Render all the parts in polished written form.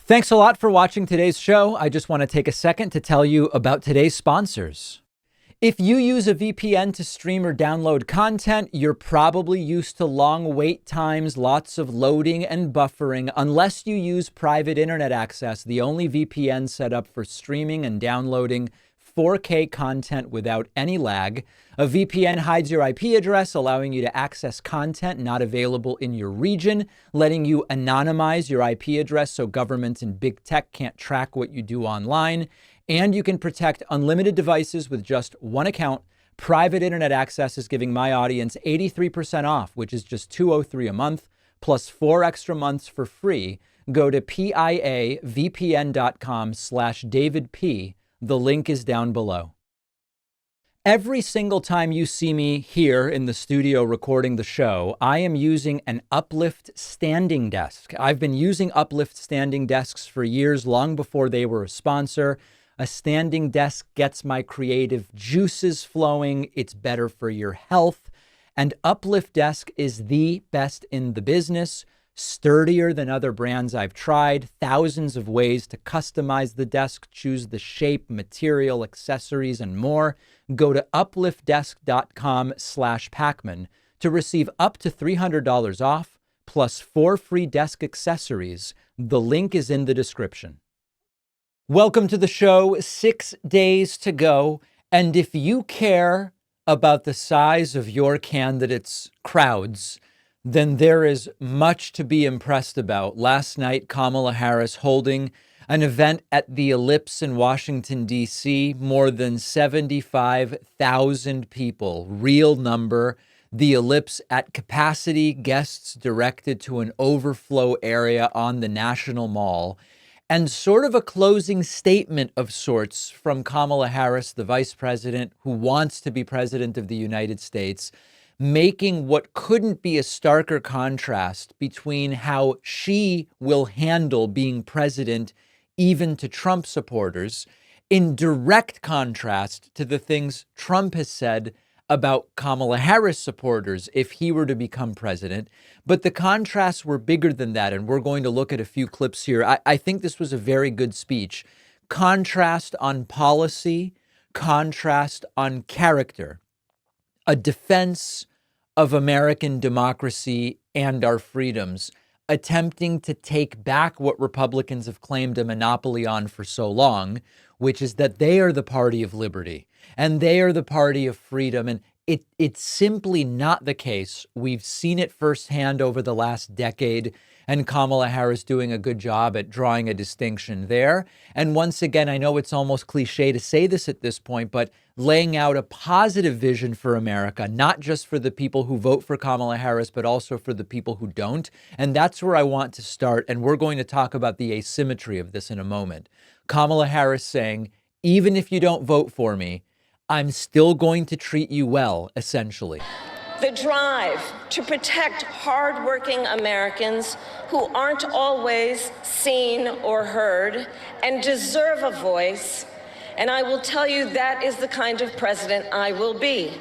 Thanks a lot for watching today's show. I just want to take a second to tell you about today's sponsors. If you use a VPN to stream or download content, you're probably used to long wait times, lots of loading and buffering. Unless you use private internet access, the only VPN set up for streaming and downloading 4K content without any lag. A VPN hides your IP address, allowing you to access content not available in your region, letting you anonymize your IP address so governments and big tech can't track what you do online. And you can protect unlimited devices with just one account. Private internet access is giving my audience 83% off, which is just $203 a month, plus 4 extra months for free. Go to piavpn.com/DavidP. The link is down below. Every single time you see me here in the studio recording the show, I am using an Uplift standing desk. I've been using Uplift standing desks for years, long before they were a sponsor. A standing desk gets my creative juices flowing. It's better for your health. And Uplift Desk is the best in the business. Sturdier than other brands I've tried. Thousands of ways to customize the desk, choose the shape, material, accessories, and more. Go to upliftdesk.com/Pacman to receive up to $300 off, plus 4 free desk accessories. The link is in the description. Welcome to the show. 6 days to go. And if you care about the size of your candidates' crowds, then there is much to be impressed about. Last night, Kamala Harris holding an event at the Ellipse in Washington, D.C., more than 75,000 people, real number. The Ellipse at capacity, guests directed to an overflow area on the National Mall, and sort of a closing statement of sorts from Kamala Harris, the vice president who wants to be president of the United States, making what couldn't be a starker contrast between how she will handle being president, even to Trump supporters, in direct contrast to the things Trump has said about Kamala Harris supporters if he were to become president. But the contrasts were bigger than that, and we're going to look at a few clips here. I think this was a very good speech. Contrast on policy, contrast on character. A defense of American democracy and our freedoms, attempting to take back what Republicans have claimed a monopoly on for so long, which is that they are the party of liberty and they are the party of freedom. And it's simply not the case. We've seen it firsthand over the last decade, and Kamala Harris doing a good job at drawing a distinction there. And once again, I know it's almost cliche to say this at this point, but laying out a positive vision for America, not just for the people who vote for Kamala Harris, but also for the people who don't. And that's where I want to start. And we're going to talk about the asymmetry of this in a moment. Kamala Harris saying, even if you don't vote for me, I'm still going to treat you well, essentially. The drive to protect hardworking Americans who aren't always seen or heard and deserve a voice. And I will tell you that is the kind of president I will be.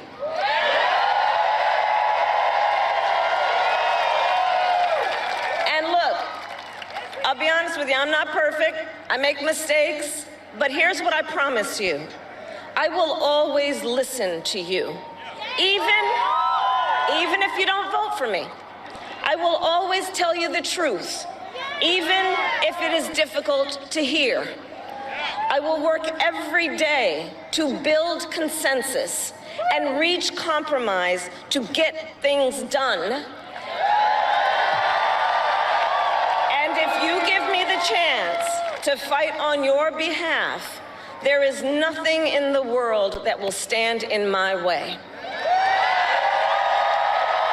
And look, I'll be honest with you, I'm not perfect. I make mistakes. But here's what I promise you. I will always listen to you, even if you don't vote for me. I will always tell you the truth, even if it is difficult to hear. I will work every day to build consensus and reach compromise to get things done. And if you give me the chance to fight on your behalf, there is nothing in the world that will stand in my way.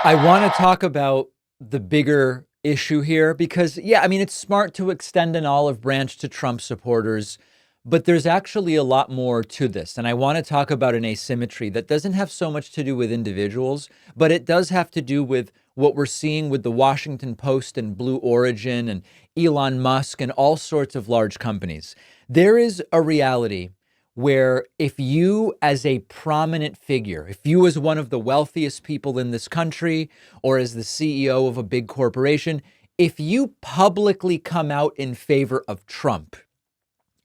I want to talk about the bigger issue here because, it's smart to extend an olive branch to Trump supporters, but there's actually a lot more to this. And I want to talk about an asymmetry that doesn't have so much to do with individuals, but it does have to do with what we're seeing with the Washington Post and Blue Origin and Elon Musk and all sorts of large companies. There is a reality where if you as a prominent figure, if you as one of the wealthiest people in this country or as the CEO of a big corporation, if you publicly come out in favor of Trump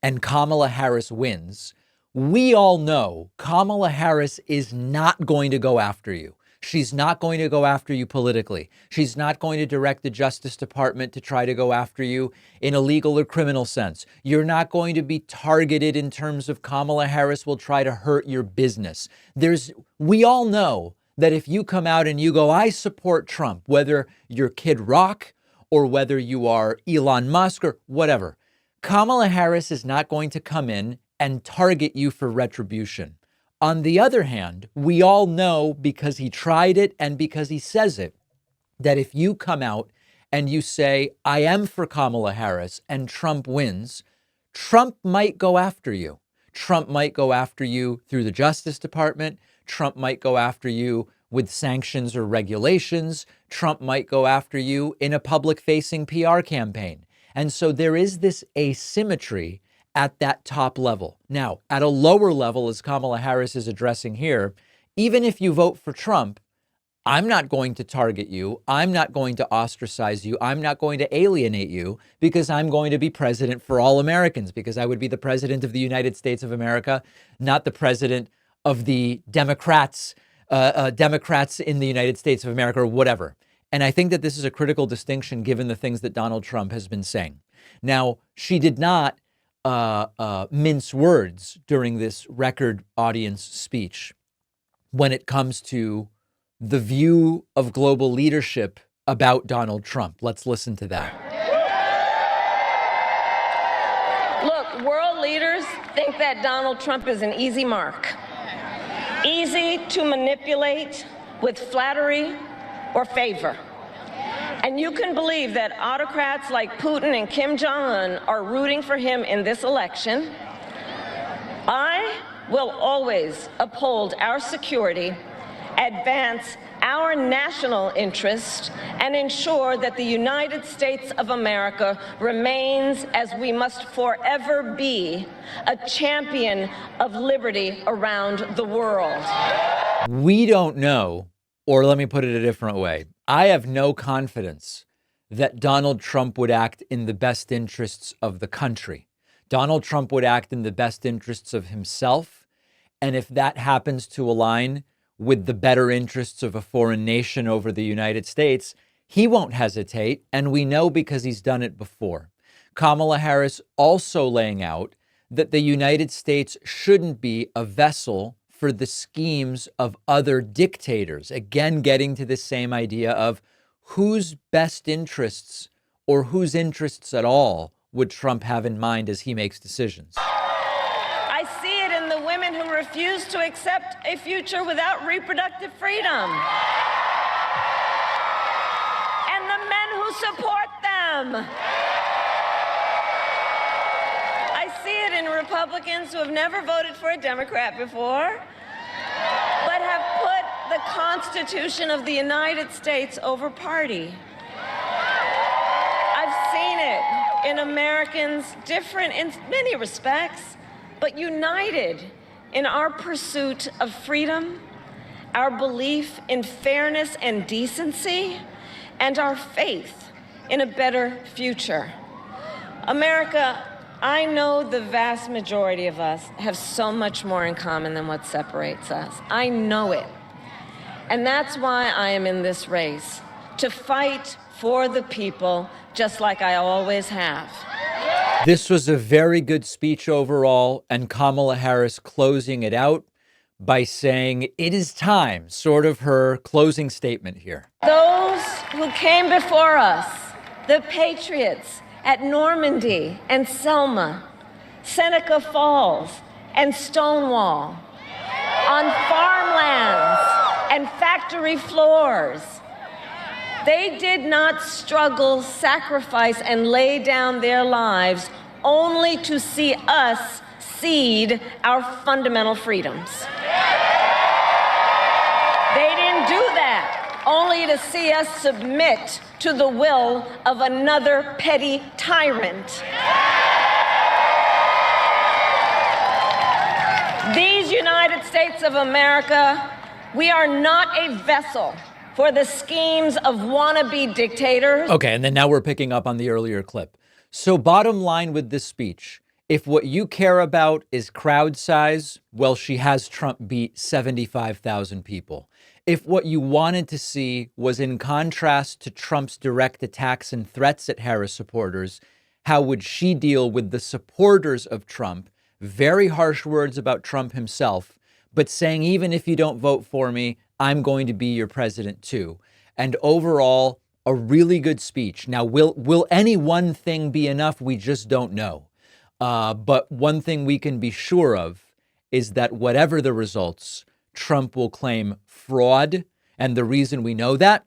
and Kamala Harris wins, we all know Kamala Harris is not going to go after you. She's not going to go after you politically. She's not going to direct the Justice Department to try to go after you in a legal or criminal sense. You're not going to be targeted in terms of Kamala Harris will try to hurt your business. We all know that if you come out and you go, I support Trump, whether you're Kid Rock or whether you are Elon Musk or whatever, Kamala Harris is not going to come in and target you for retribution. On the other hand, we all know, because he tried it and because he says it, that if you come out and you say, I am for Kamala Harris, and Trump wins, Trump might go after you. Trump might go after you through the Justice Department. Trump might go after you with sanctions or regulations. Trump might go after you in a public-facing PR campaign. And so there is this asymmetry at that top level. Now, at a lower level, as Kamala Harris is addressing here, even if you vote for Trump, I'm not going to target you. I'm not going to ostracize you. I'm not going to alienate you, because I'm going to be president for all Americans, because I would be the president of the United States of America, not the president of the Democrats in the United States of America or whatever. And I think that this is a critical distinction given the things that Donald Trump has been saying. Now, she did not mince words during this record audience speech when it comes to the view of global leadership about Donald Trump. Let's listen to that. Look, world leaders think that Donald Trump is an easy mark, easy to manipulate with flattery or favor. And you can believe that autocrats like Putin and Kim Jong-un are rooting for him in this election. I will always uphold our security, advance our national interest, and ensure that the United States of America remains, as we must forever be, a champion of liberty around the world. We don't know, or let me put it a different way. I have no confidence that Donald Trump would act in the best interests of the country. Donald Trump would act in the best interests of himself. And if that happens to align with the better interests of a foreign nation over the United States, he won't hesitate. And we know because he's done it before. Kamala Harris also laying out that the United States shouldn't be a vessel for the schemes of other dictators. Again, getting to the same idea of whose best interests or whose interests at all would Trump have in mind as he makes decisions. I see it in the women who refuse to accept a future without reproductive freedom, and the men who support them. I see it in Republicans who have never voted for a Democrat before, but have put the Constitution of the United States over party. I've seen it in Americans, different in many respects, but united in our pursuit of freedom, our belief in fairness and decency, and our faith in a better future. America, I know the vast majority of us have so much more in common than what separates us. I know it. And that's why I am in this race, to fight for the people, just like I always have. This was a very good speech overall, and Kamala Harris closing it out by saying it is time, sort of her closing statement here. Those who came before us, the patriots at Normandy and Selma, Seneca Falls and Stonewall, on farmlands and factory floors, they did not struggle, sacrifice, and lay down their lives only to see us cede our fundamental freedoms. They didn't do that only to see us submit to the will of another petty tyrant. These United States of America, we are not a vessel for the schemes of wannabe dictators. Okay, and then now we're picking up on the earlier clip. So bottom line with this speech, if what you care about is crowd size, well, she has Trump beat 75,000 people. If what you wanted to see was in contrast to Trump's direct attacks and threats at Harris supporters, how would she deal with the supporters of Trump? Very harsh words about Trump himself, but saying, even if you don't vote for me, I'm going to be your president too. And overall, a really good speech. Now, will any one thing be enough? We just don't know. But one thing we can be sure of is that whatever the results, Trump will claim fraud. And the reason we know that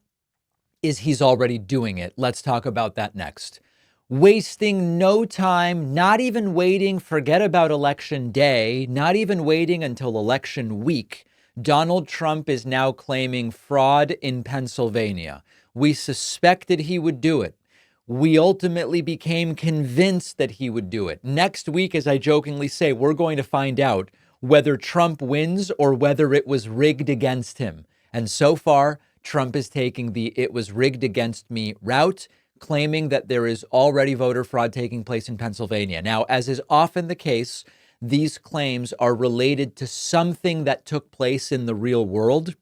is he's already doing it. Let's talk about that next. Wasting no time, not even waiting, forget about election day, not even waiting until election week. Donald Trump is now claiming fraud in Pennsylvania. We suspected he would do it. We ultimately became convinced that he would do it. Next week, as I jokingly say, we're going to find out whether Trump wins or whether it was rigged against him. And so far, Trump is taking the "it was rigged against me" route, claiming that there is already voter fraud taking place in Pennsylvania. Now, as is often the case, these claims are related to something that took place in the real world,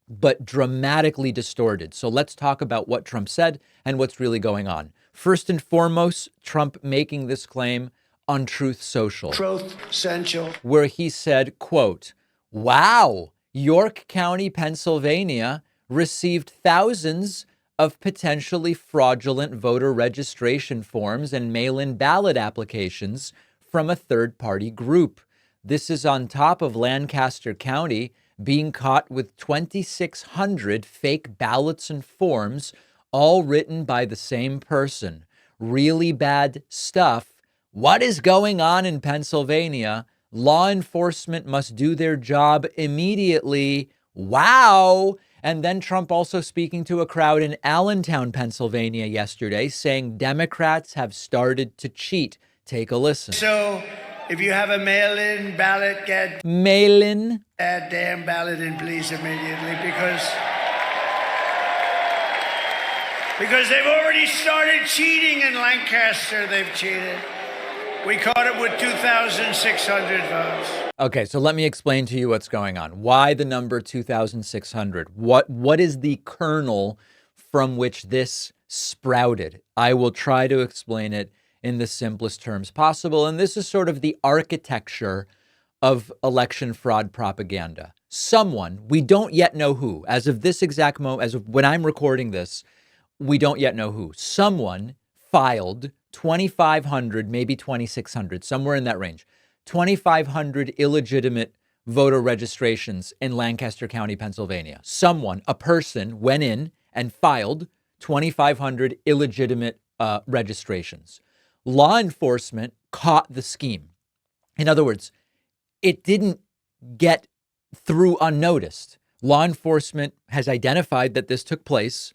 but dramatically distorted. So let's talk about what Trump said and what's really going on. First and foremost, Trump making this claim on Truth Social. Truth Social. Where he said, quote, "Wow, York County, Pennsylvania received thousands of potentially fraudulent voter registration forms and mail-in ballot applications from a third-party group. This is on top of Lancaster County being caught with 2,600 fake ballots and forms, all written by the same person. Really bad stuff. What is going on in Pennsylvania? Law enforcement must do their job immediately. Wow." And then Trump also speaking to a crowd in Allentown, Pennsylvania yesterday, saying Democrats have started to cheat. Take a listen. So if you have a mail-in ballot, get Mail-in? that damn ballot in, please, immediately, because they've already started cheating in Lancaster. They've cheated. We caught it with 2,600 votes. Okay, so let me explain to you what's going on. Why the number 2,600? What is the kernel from which this sprouted? I will try to explain it in the simplest terms possible. And this is sort of the architecture of election fraud propaganda. Someone, we don't yet know who, as of this exact moment, as of when I'm recording this, we don't yet know who. Someone filed 2,500, maybe 2,600, somewhere in that range, 2,500 illegitimate voter registrations in Lancaster County, Pennsylvania. Someone, a person, went in and filed 2,500 illegitimate registrations. Law enforcement caught the scheme. In other words, it didn't get through unnoticed. Law enforcement has identified that this took place,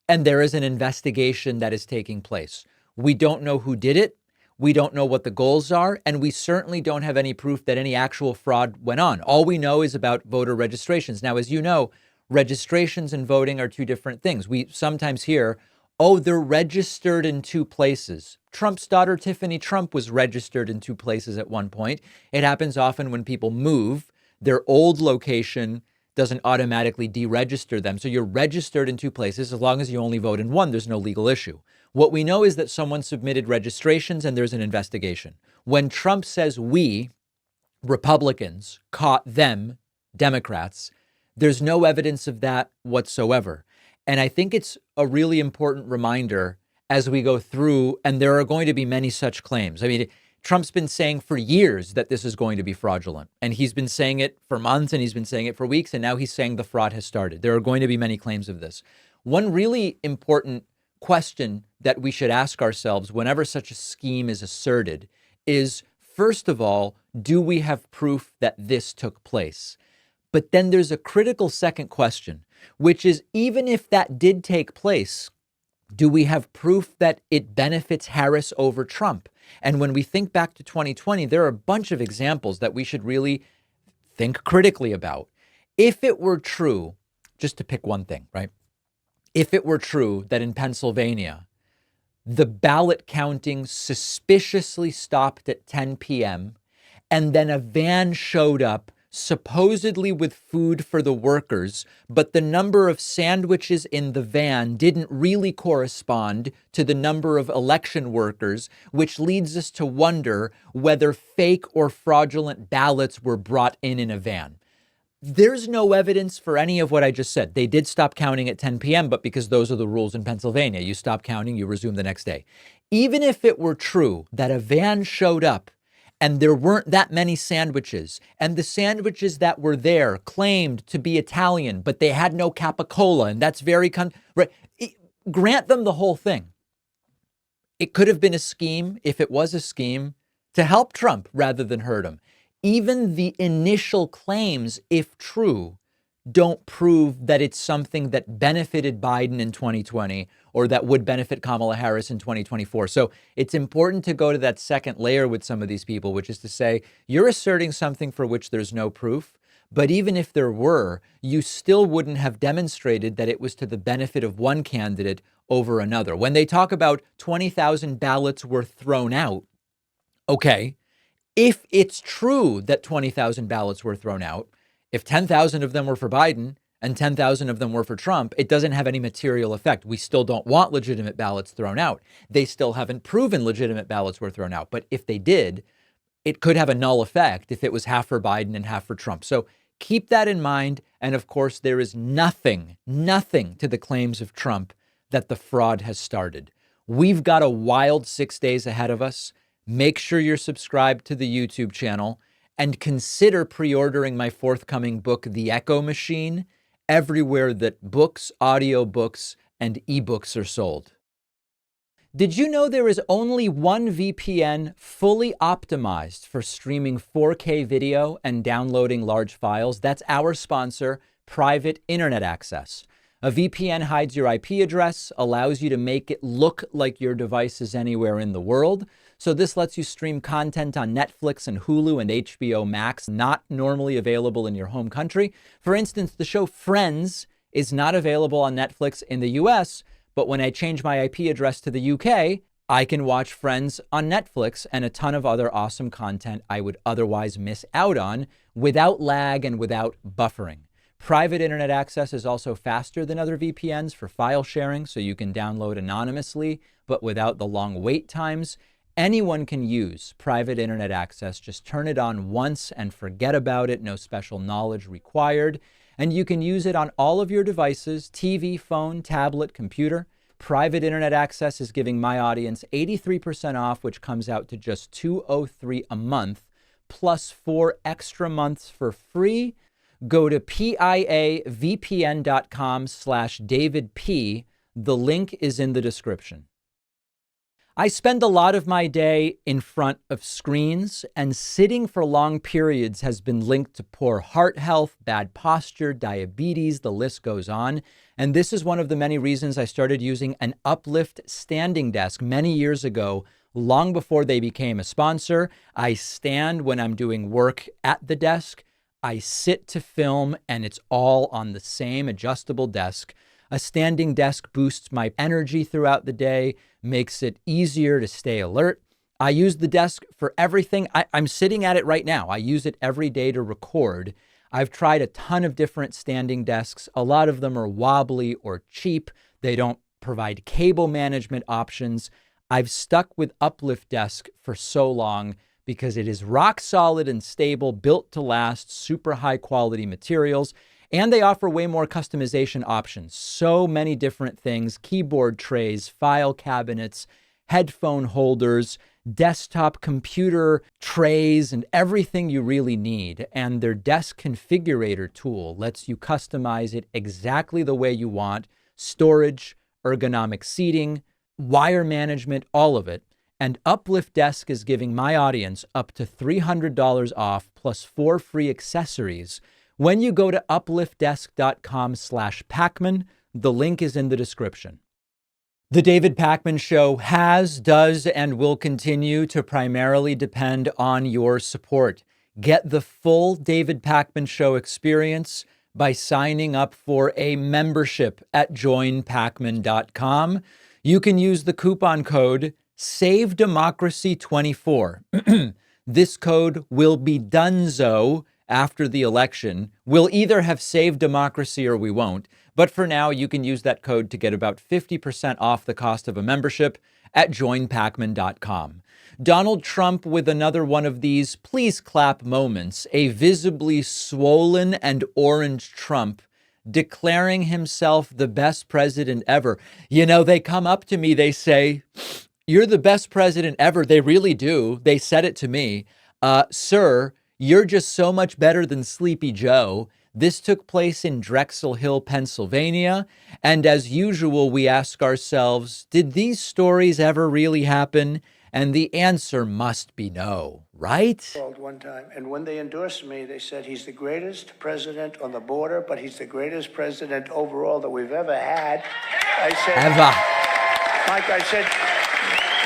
and there is an investigation that is taking place. We don't know who did it. We don't know what the goals are, and we certainly don't have any proof that any actual fraud went on. All we know is about voter registrations. Now, as you know, registrations and voting are two different things. We sometimes hear, oh, they're registered in two places. Trump's daughter, Tiffany Trump, was registered in two places at one point. It happens often when people move. Their old location doesn't automatically deregister them. So you're registered in two places. As long as you only vote in one, there's no legal issue. What we know is that someone submitted registrations and there's an investigation. When Trump says we, Republicans, caught them, Democrats, there's no evidence of that whatsoever. And I think it's a really important reminder as we go through, and there are going to be many such claims. I mean, Trump's been saying for years that this is going to be fraudulent, and he's been saying it for months, and he's been saying it for weeks, and now he's saying the fraud has started. There are going to be many claims of this. One really important question that we should ask ourselves whenever such a scheme is asserted is, first of all, do we have proof that this took place? But then there's a critical second question, which is, even if that did take place, do we have proof that it benefits Harris over Trump? And when we think back to 2020, there are a bunch of examples that we should really think critically about. If it were true, just to pick one thing, right? if it were true that in Pennsylvania, the ballot counting suspiciously stopped at 10 p.m., and then a van showed up supposedly with food for the workers, but the number of sandwiches in the van didn't really correspond to the number of election workers, which leads us to wonder whether fake or fraudulent ballots were brought in a van. There's no evidence for any of what I just said. They did stop counting at 10 p.m., but because those are the rules in Pennsylvania, you stop counting, you resume the next day. Even if it were true that a van showed up and there weren't that many sandwiches, and the sandwiches that were there claimed to be Italian, but they had no capicola, and that's very right. Grant them the whole thing. It could have been a scheme, if it was a scheme, to help Trump rather than hurt him. Even the initial claims, if true, don't prove that it's something that benefited Biden in 2020 or that would benefit Kamala Harris in 2024. So it's important to go to that second layer with some of these people, which is to say, you're asserting something for which there's no proof. But even if there were, you still wouldn't have demonstrated that it was to the benefit of one candidate over another. When they talk about 20,000 ballots were thrown out, okay, if it's true that 20,000 ballots were thrown out, if 10,000 of them were for Biden and 10,000 of them were for Trump, it doesn't have any material effect. We still don't want legitimate ballots thrown out. They still haven't proven legitimate ballots were thrown out. But if they did, it could have a null effect if it was half for Biden and half for Trump. So keep that in mind. And of course, there is nothing to the claims of Trump that the fraud has started. We've got a wild 6 days ahead of us. Make sure you're subscribed to the YouTube channel and consider pre-ordering my forthcoming book, The Echo Machine, everywhere that books, audiobooks, and ebooks are sold. Did you know there is only one VPN fully optimized for streaming 4K video and downloading large files? That's our sponsor, Private Internet Access. A VPN hides your IP address, allows you to make it look like your device is anywhere in the world. So this lets you stream content on Netflix and Hulu and HBO Max, not normally available in your home country. For instance, the show Friends is not available on Netflix in the US, but when I change my IP address to the UK, I can watch Friends on Netflix and a ton of other awesome content I would otherwise miss out on without lag and without buffering. Private internet access is also faster than other VPNs for file sharing, so you can download anonymously, but without the long wait times. Anyone can use private internet access. Just turn it on once and forget about it. No special knowledge required. And you can use it on all of your devices, TV, phone, tablet, computer. Private internet access is giving my audience 83% off, which comes out to just $203 a month, plus 4 extra months for free. Go to piavpn.com/DavidP. The link is in the description. I spend a lot of my day in front of screens, and sitting for long periods has been linked to poor heart health, bad posture, diabetes, the list goes on. And this is one of the many reasons I started using an Uplift standing desk many years ago, long before they became a sponsor. I stand when I'm doing work at the desk. I sit to film, and it's all on the same adjustable desk. A standing desk boosts my energy throughout the day, makes it easier to stay alert. I use the desk for everything. I'm sitting at it right now. I use it every day to record. I've tried a ton of different standing desks. A lot of them are wobbly or cheap. They don't provide cable management options. I've stuck with Uplift Desk for so long because it is rock solid and stable, built to last, super high quality materials, and they offer way more customization options. So many different things: keyboard trays, file cabinets, headphone holders, desktop computer trays, and everything you really need. And their desk configurator tool lets you customize it exactly the way you want: storage, ergonomic seating, wire management, all of it. And Uplift Desk is giving my audience up to $300 off plus 4 free accessories when you go to upliftdesk.com/Pacman. The link is in the description. The David Pacman Show has, does, and will continue to primarily depend on your support. Get the full David Pacman Show experience, by signing up for a membership at joinpacman.com. You can use the coupon code SAVEDEMOCRACY24. This code will be donezo after the election. We'll either have saved democracy or we won't. But for now, you can use that code to get about 50% off the cost of a membership at joinpacman.com. Donald Trump with another one of these please clap moments, a visibly swollen and orange Trump declaring himself the best president ever. You know, they come up to me, they say, "You're the best president ever." They really do. They said it to me. Sir, you're just so much better than Sleepy Joe. This took place in Drexel Hill, Pennsylvania. And as usual, we ask ourselves, did these stories ever really happen? And the answer must be no, right? One time, and when they endorsed me, they said he's the greatest president on the border, but he's the greatest president overall that we've ever had. I said, Ever. Mike, I said,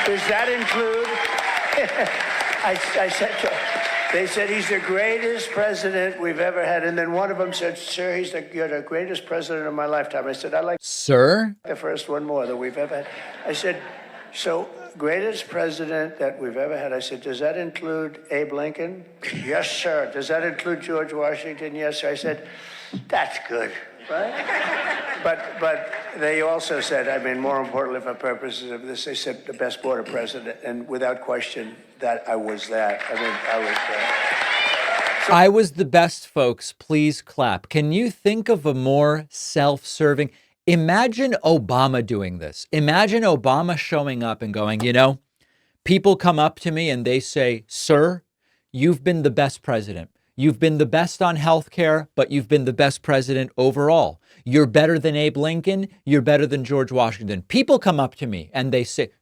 does that include? I said, they said he's the greatest president we've ever had, and then one of them said, "Sir, you're the greatest president of my lifetime." I said, "I like Sir? the first one more that we've ever had." I said, "So, greatest president that we've ever had." I said, "Does that include Abe Lincoln?" "Yes, sir." "Does that include George Washington?" "Yes, sir." I said, "That's good, right?" But they also said, I mean, more importantly for purposes of this, they said the best border president, and without question, that I was that. I mean, I was that. I was the best, folks. Please clap. Can you think of a more self-serving? Imagine Obama doing this. Imagine Obama showing up and going, you know, people come up to me and they say, "Sir, you've been the best president. You've been the best on healthcare, but you've been the best president overall. You're better than Abe Lincoln. You're better than George Washington." People come up to me and they say,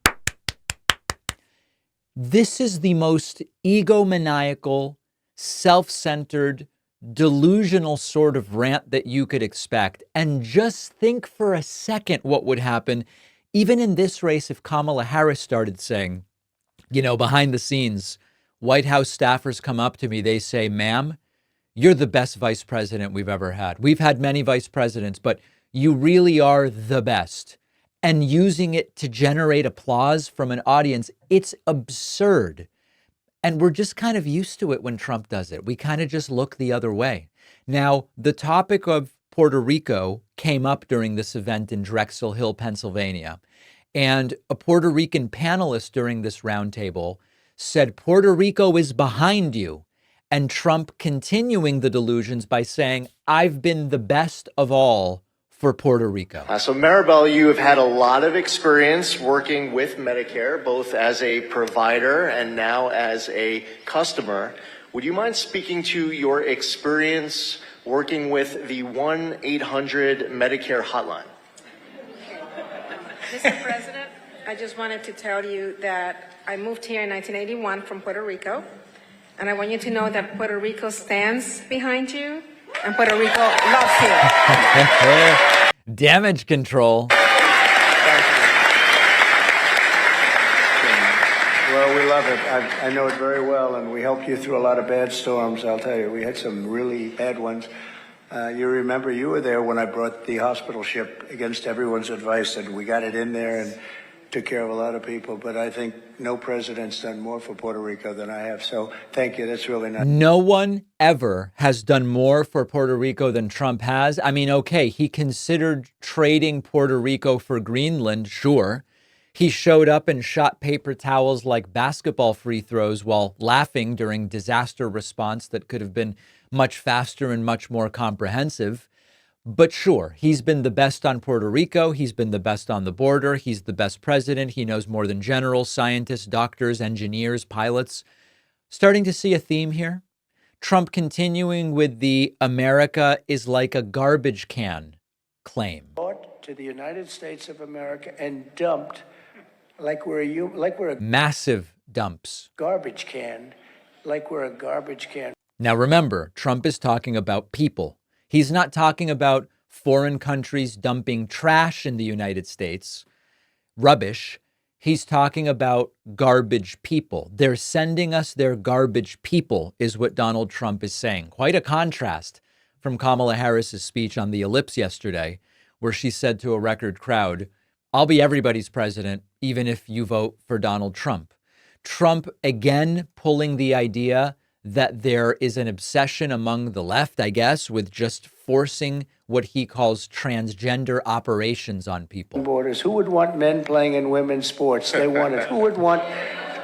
this is the most egomaniacal, self-centered, delusional sort of rant that you could expect. And just think for a second what would happen even in this race if Kamala Harris started saying, you know, behind the scenes, White House staffers come up to me, they say, "Ma'am, you're the best vice president we've ever had. We've had many vice presidents, but you really are the best." And using it to generate applause from an audience, it's absurd. And we're just kind of used to it when Trump does it. We kind of just look the other way. Now, the topic of Puerto Rico came up during this event in Drexel Hill, Pennsylvania. And a Puerto Rican panelist during this roundtable said, "Puerto Rico is behind you." And Trump continuing the delusions by saying, "I've been the best of all for Puerto Rico." So Maribel, you have had a lot of experience working with Medicare, both as a provider and now as a customer. Would you mind speaking to your experience working with the 1-800 Medicare hotline? Mr. President, I just wanted to tell you that I moved here in 1981 from Puerto Rico, and I want you to know that Puerto Rico stands behind you, and Puerto Rico loves you. Damage control. Well, we love it. I know it very well, and we helped you through a lot of bad storms, I'll tell you. We had some really bad ones. You remember you were there when I brought the hospital ship against everyone's advice, and we got it in there and took care of a lot of people. But I think no president's done more for Puerto Rico than I have. So thank you. That's really nice. No one ever has done more for Puerto Rico than Trump has. I mean, okay, he considered trading Puerto Rico for Greenland, sure. He showed up and shot paper towels like basketball free throws while laughing during disaster response that could have been much faster and much more comprehensive. But sure, he's been the best on Puerto Rico. He's been the best on the border. He's the best president. He knows more than generals, scientists, doctors, engineers, pilots. Starting to see a theme here. Trump continuing with the "America is like a garbage can" claim. Brought to the United States of America and dumped like we're a Massive dumps. garbage can, like we're a garbage can. Now remember, Trump is talking about people. He's not talking about foreign countries dumping trash in the United States, rubbish. He's talking about garbage people. They're sending us their garbage people, is what Donald Trump is saying. Quite a contrast from Kamala Harris's speech on the ellipse yesterday, where she said to a record crowd, "I'll be everybody's president, even if you vote for Donald Trump." Trump again pulling the idea that there is an obsession among the left, I guess, with just forcing what he calls transgender operations on people. Borders. Who would want men playing in women's sports? They want it. Who would want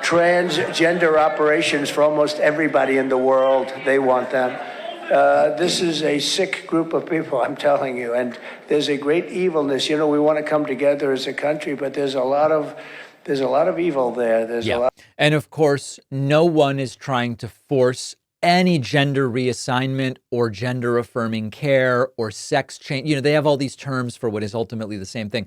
transgender operations for almost everybody in the world? They want them. This is a sick group of people, I'm telling you. And there's a great evilness. You know, we want to come together as a country, but there's a lot of evil there. There's a lot. And of course, no one is trying to force any gender reassignment or gender affirming care or sex change. You know, they have all these terms for what is ultimately the same thing.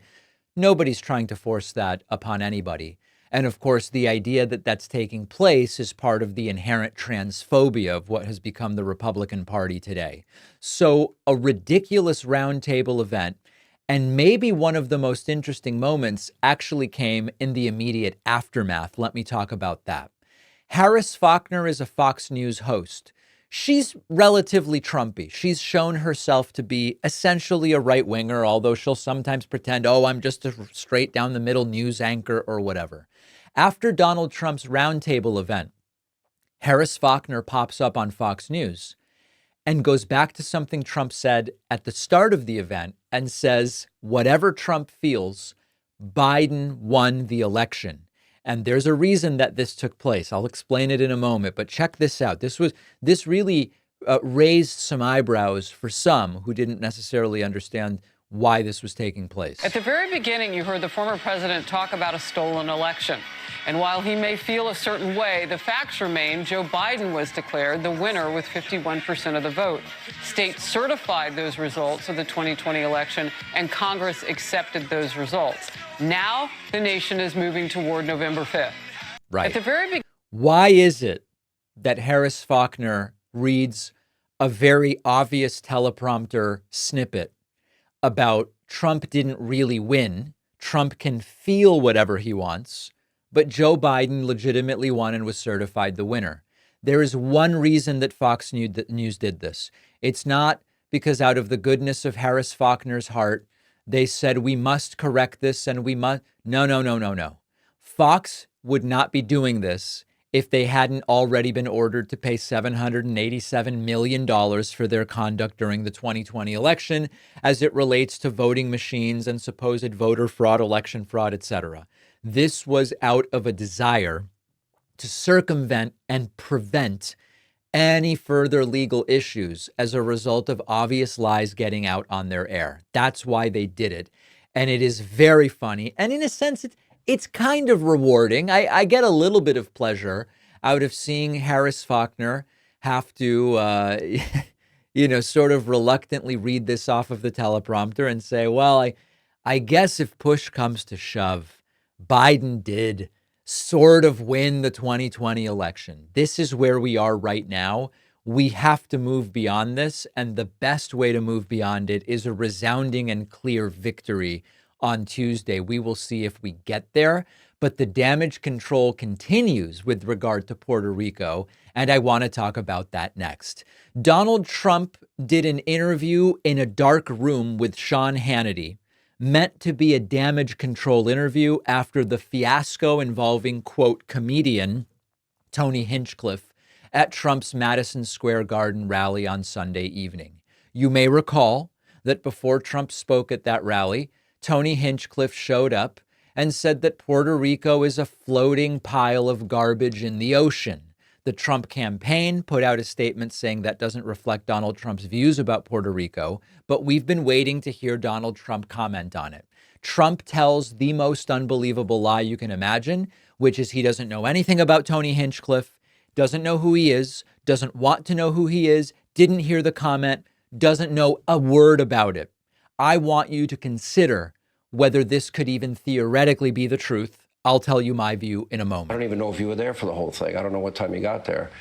Nobody's trying to force that upon anybody. And of course, the idea that that's taking place is part of the inherent transphobia of what has become the Republican Party today. So a ridiculous roundtable event, and maybe one of the most interesting moments actually came in the immediate aftermath. Let me talk about that. Harris Faulkner is a Fox News host. She's relatively Trumpy. She's shown herself to be essentially a right-winger, although she'll sometimes pretend, oh, I'm just a straight down the middle news anchor or whatever. After Donald Trump's roundtable event, Harris Faulkner pops up on Fox News and goes back to something Trump said at the start of the event and says, whatever Trump feels, Biden won the election. And there's a reason that this took place. I'll explain it in a moment, but check this out. This really raised some eyebrows for some who didn't necessarily understand why this was taking place. At the very beginning, you heard the former president talk about a stolen election. And while he may feel a certain way, the facts remain Joe Biden was declared the winner with 51% of the vote. States certified those results of the 2020 election, and Congress accepted those results. Now the nation is moving toward November 5th. Right. At the very beginning. Why is it that Harris Faulkner reads a very obvious teleprompter snippet about Trump didn't really win, Trump can feel whatever he wants, but Joe Biden legitimately won and was certified the winner? There is one reason that Fox News did this. It's not because out of the goodness of Harris Faulkner's heart, they said, we must correct this and we must. No. Fox would not be doing this if they hadn't already been ordered to pay $787 million for their conduct during the 2020 election as it relates to voting machines and supposed voter fraud, election fraud, etc. This was out of a desire to circumvent and prevent any further legal issues as a result of obvious lies getting out on their air. That's why they did it. And it is very funny. And in a sense, it's kind of rewarding. I get a little bit of pleasure out of seeing Harris Faulkner have to, sort of reluctantly read this off of the teleprompter and say, well, I guess if push comes to shove, Biden did sort of win the 2020 election. This is where we are right now. We have to move beyond this. And the best way to move beyond it is a resounding and clear victory on Tuesday. We will see if we get there. But the damage control continues with regard to Puerto Rico. And I want to talk about that next. Donald Trump did an interview in a dark room with Sean Hannity, meant to be a damage control interview after the fiasco involving, quote, comedian Tony Hinchcliffe at Trump's Madison Square Garden rally on Sunday evening. You may recall that before Trump spoke at that rally, Tony Hinchcliffe showed up and said that Puerto Rico is a floating pile of garbage in the ocean. The Trump campaign put out a statement saying that doesn't reflect Donald Trump's views about Puerto Rico, but we've been waiting to hear Donald Trump comment on it. Trump tells the most unbelievable lie you can imagine, which is he doesn't know anything about Tony Hinchcliffe, doesn't know who he is, doesn't want to know who he is, didn't hear the comment, doesn't know a word about it. I want you to consider whether this could even theoretically be the truth. I'll tell you my view in a moment. I don't even know if you were there for the whole thing. I don't know what time you got there.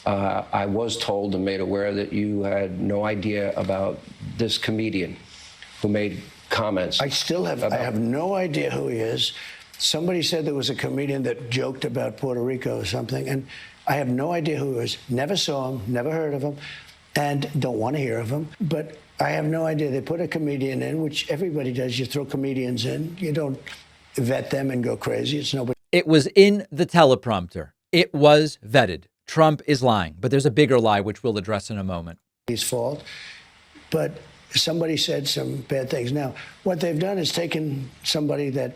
I was told and made aware that you had no idea about this comedian who made comments. I have no idea who he is. Somebody said there was a comedian that joked about Puerto Rico or something, and I have no idea who he is. Never saw him, never heard of him. and don't want to hear of him. But I have no idea. They put a comedian in, which everybody does. You throw comedians in. You don't vet them and go crazy. It's nobody. It was in the teleprompter. It was vetted. Trump is lying, but there's a bigger lie, which we'll address in a moment. His fault. But somebody said some bad things. Now, what they've done is taken somebody that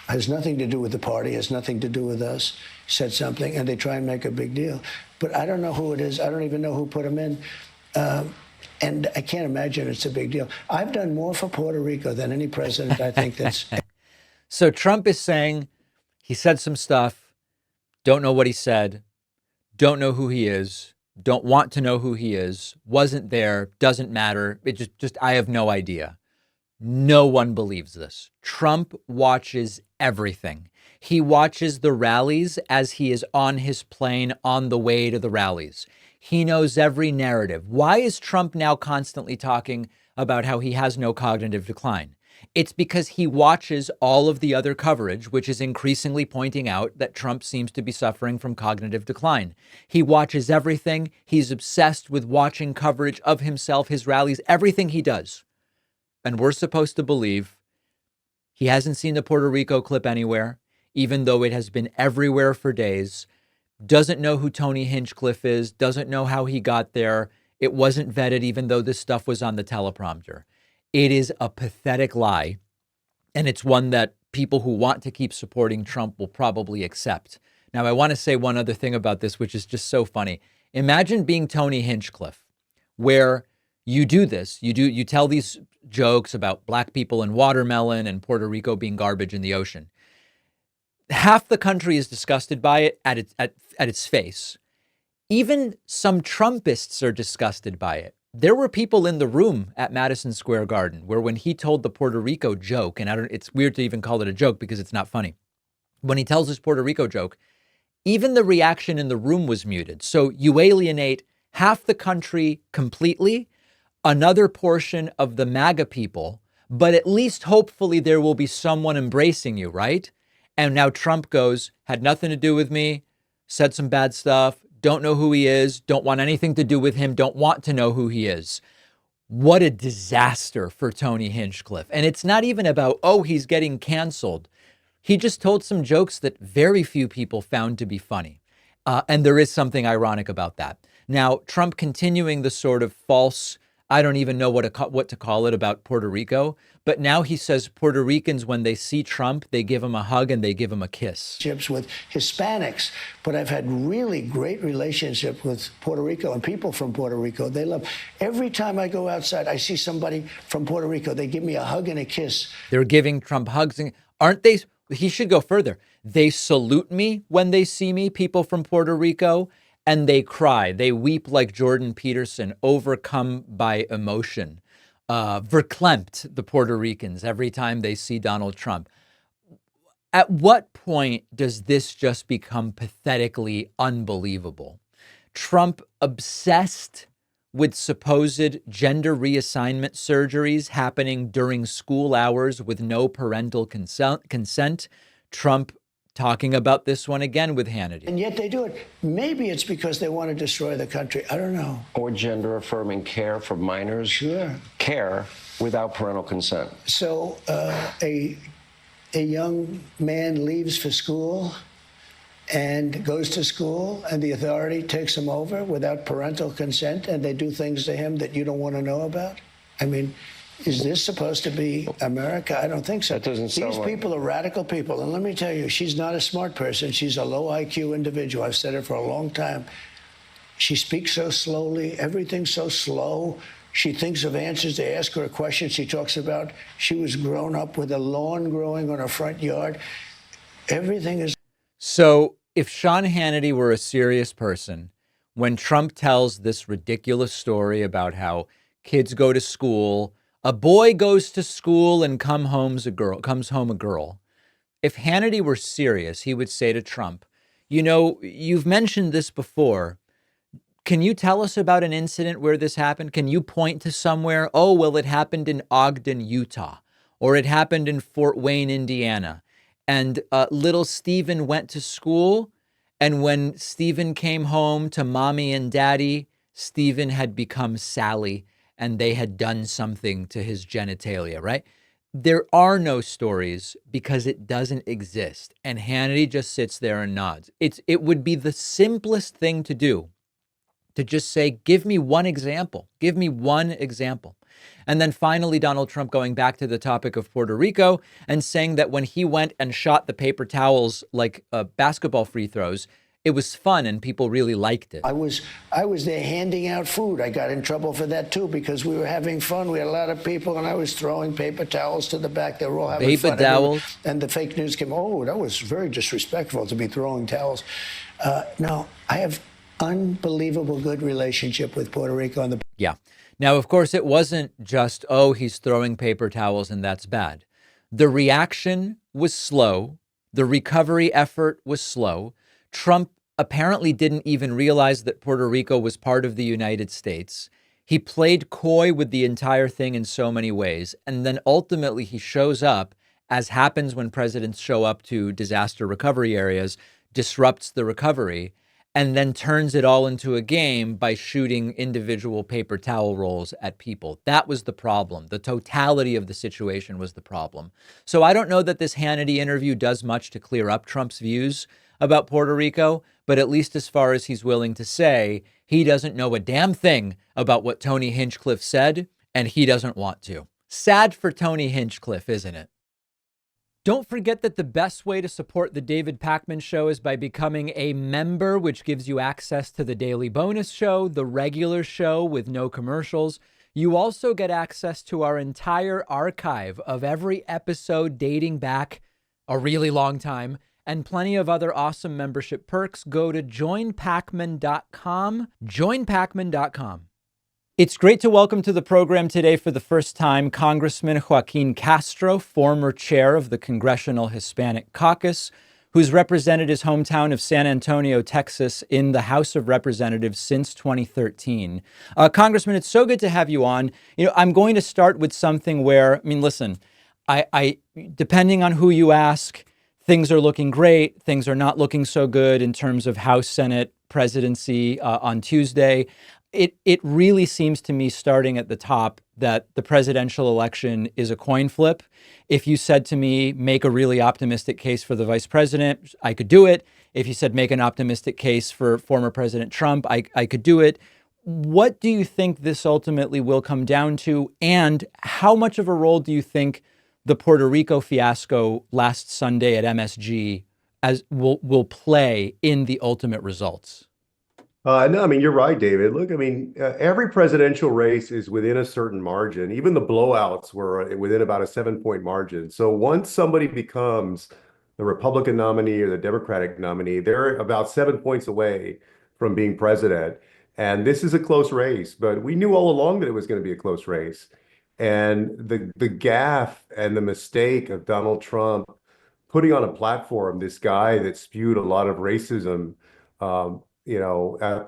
has nothing to do with the party, has nothing to do with us, said something, and they try and make a big deal. But I don't know who it is. I don't even know who put him in. And I can't imagine it's a big deal. I've done more for Puerto Rico than any president, I think, that's... So Trump is saying he said some stuff, don't know what he said, don't know who he is, don't want to know who he is, wasn't there, doesn't matter. It just I have no idea. No one believes this. Trump watches everything. He watches the rallies as he is on his plane on the way to the rallies. He knows every narrative. Why is Trump now constantly talking about how he has no cognitive decline? It's because he watches all of the other coverage, which is increasingly pointing out that Trump seems to be suffering from cognitive decline. He watches everything. He's obsessed with watching coverage of himself, his rallies, everything he does. And we're supposed to believe he hasn't seen the Puerto Rico clip anywhere, even though it has been everywhere for days, doesn't know who Tony Hinchcliffe is, doesn't know how he got there. It wasn't vetted, even though this stuff was on the teleprompter. It is a pathetic lie, and it's one that people who want to keep supporting Trump will probably accept. Now, I want to say one other thing about this, which is just so funny. Imagine being Tony Hinchcliffe, where you do this. You tell these jokes about black people and watermelon and Puerto Rico being garbage in the ocean. Half the country is disgusted by it at its face. Even some Trumpists are disgusted by it. There were people in the room at Madison Square Garden where when he told the Puerto Rico joke, and it's weird to even call it a joke because it's not funny. When he tells his Puerto Rico joke, even the reaction in the room was muted. So you alienate half the country completely, another portion of the MAGA people, but at least hopefully there will be someone embracing you, right? And now Trump goes, had nothing to do with me, said some bad stuff, don't know who he is, don't want anything to do with him, don't want to know who he is. What a disaster for Tony Hinchcliffe. And it's not even about, oh, he's getting canceled. He just told some jokes that very few people found to be funny. And there is something ironic about that. Now, Trump continuing the sort of false, I don't even know what to call it about Puerto Rico. But now he says Puerto Ricans, when they see Trump, they give him a hug and they give him a kiss. With Hispanics, but I've had really great relationship with Puerto Rico and people from Puerto Rico. They love, every time I go outside, I see somebody from Puerto Rico. They give me a hug and a kiss. They're giving Trump hugs. Aren't they? He should go further. They salute me when they see me, people from Puerto Rico, and they cry. They weep like Jordan Peterson, overcome by emotion. Verklempt, the Puerto Ricans, every time they see Donald Trump. At what point does this just become pathetically unbelievable? Trump obsessed with supposed gender reassignment surgeries happening during school hours with no parental consent. Trump talking about this one again with Hannity. And yet they do it. Maybe it's because they want to destroy the country. I don't know. Or gender-affirming care for minors. Sure. Care without parental consent. So a young man leaves for school and goes to school, and the authority takes him over without parental consent, and they do things to him that you don't want to know about? I mean, is this supposed to be America? I don't think so. That doesn't sound These people are radical people. And let me tell you, she's not a smart person. She's a low IQ individual. I've said it for a long time. She speaks so slowly. Everything's so slow. She thinks of answers. They ask her a question. She talks about she was grown up with a lawn growing on her front yard. Everything is... So if Sean Hannity were a serious person, when Trump tells this ridiculous story about how kids go to school, a boy goes to school and comes home a girl. If Hannity were serious, he would say to Trump, you know, you've mentioned this before. Can you tell us about an incident where this happened? Can you point to somewhere? Oh, well, it happened in Ogden, Utah, or it happened in Fort Wayne, Indiana. And little Stephen went to school. And when Stephen came home to mommy and daddy, Stephen had become Sally and they had done something to his genitalia, right? There are no stories because it doesn't exist. And Hannity just sits there and nods. It would be the simplest thing to do to just say, give me one example. Give me one example. And then finally, Donald Trump going back to the topic of Puerto Rico and saying that when he went and shot the paper towels like basketball free throws, it was fun and people really liked it. I was there handing out food. I got in trouble for that too because we were having fun. We had a lot of people and I was throwing paper towels to the back. They were all having fun. Paper towels. And the fake news came, oh, that was very disrespectful to be throwing towels. No, I have unbelievable good relationship with Puerto Rico. Yeah. Now, of course, it wasn't just, oh, he's throwing paper towels and that's bad. The reaction was slow. The recovery effort was slow. Trump apparently didn't even realize that Puerto Rico was part of the United States. He played coy with the entire thing in so many ways. And then ultimately he shows up, as happens when presidents show up to disaster recovery areas, disrupts the recovery, and then turns it all into a game by shooting individual paper towel rolls at people. That was the problem. The totality of the situation was the problem. So I don't know that this Hannity interview does much to clear up Trump's views about Puerto Rico, but at least as far as he's willing to say, he doesn't know a damn thing about what Tony Hinchcliffe said, and he doesn't want to. Sad for Tony Hinchcliffe, isn't it? Don't forget that the best way to support the David Pakman Show is by becoming a member, which gives you access to the daily bonus show, the regular show with no commercials. You also get access to our entire archive of every episode dating back a really long time and plenty of other awesome membership perks. Go to joinpakman.com, joinpakman.com. It's great to welcome to the program today for the first time Congressman Joaquin Castro, former chair of the Congressional Hispanic Caucus, who's represented his hometown of San Antonio, Texas, in the House of Representatives since 2013. Congressman, it's so good to have you on. You know, I'm going to start with something where, I mean, listen, I depending on who you ask, things are looking great, things are not looking so good in terms of House, Senate, presidency on Tuesday. It really seems to me, starting at the top, that the presidential election is a coin flip. If you said to me, make a really optimistic case for the vice president, I could do it. If you said, make an optimistic case for former President Trump, I could do it. What do you think this ultimately will come down to? And how much of a role do you think the Puerto Rico fiasco last Sunday at MSG will play in the ultimate results? No, I mean, you're right, David. Look, I mean, every presidential race is within a certain margin. Even the blowouts were within about a 7-point margin. So once somebody becomes the Republican nominee or the Democratic nominee, they're about 7 points away from being president. And this is a close race, but we knew all along that it was going to be a close race. And the gaffe and the mistake of Donald Trump putting on a platform this guy that spewed a lot of racism, at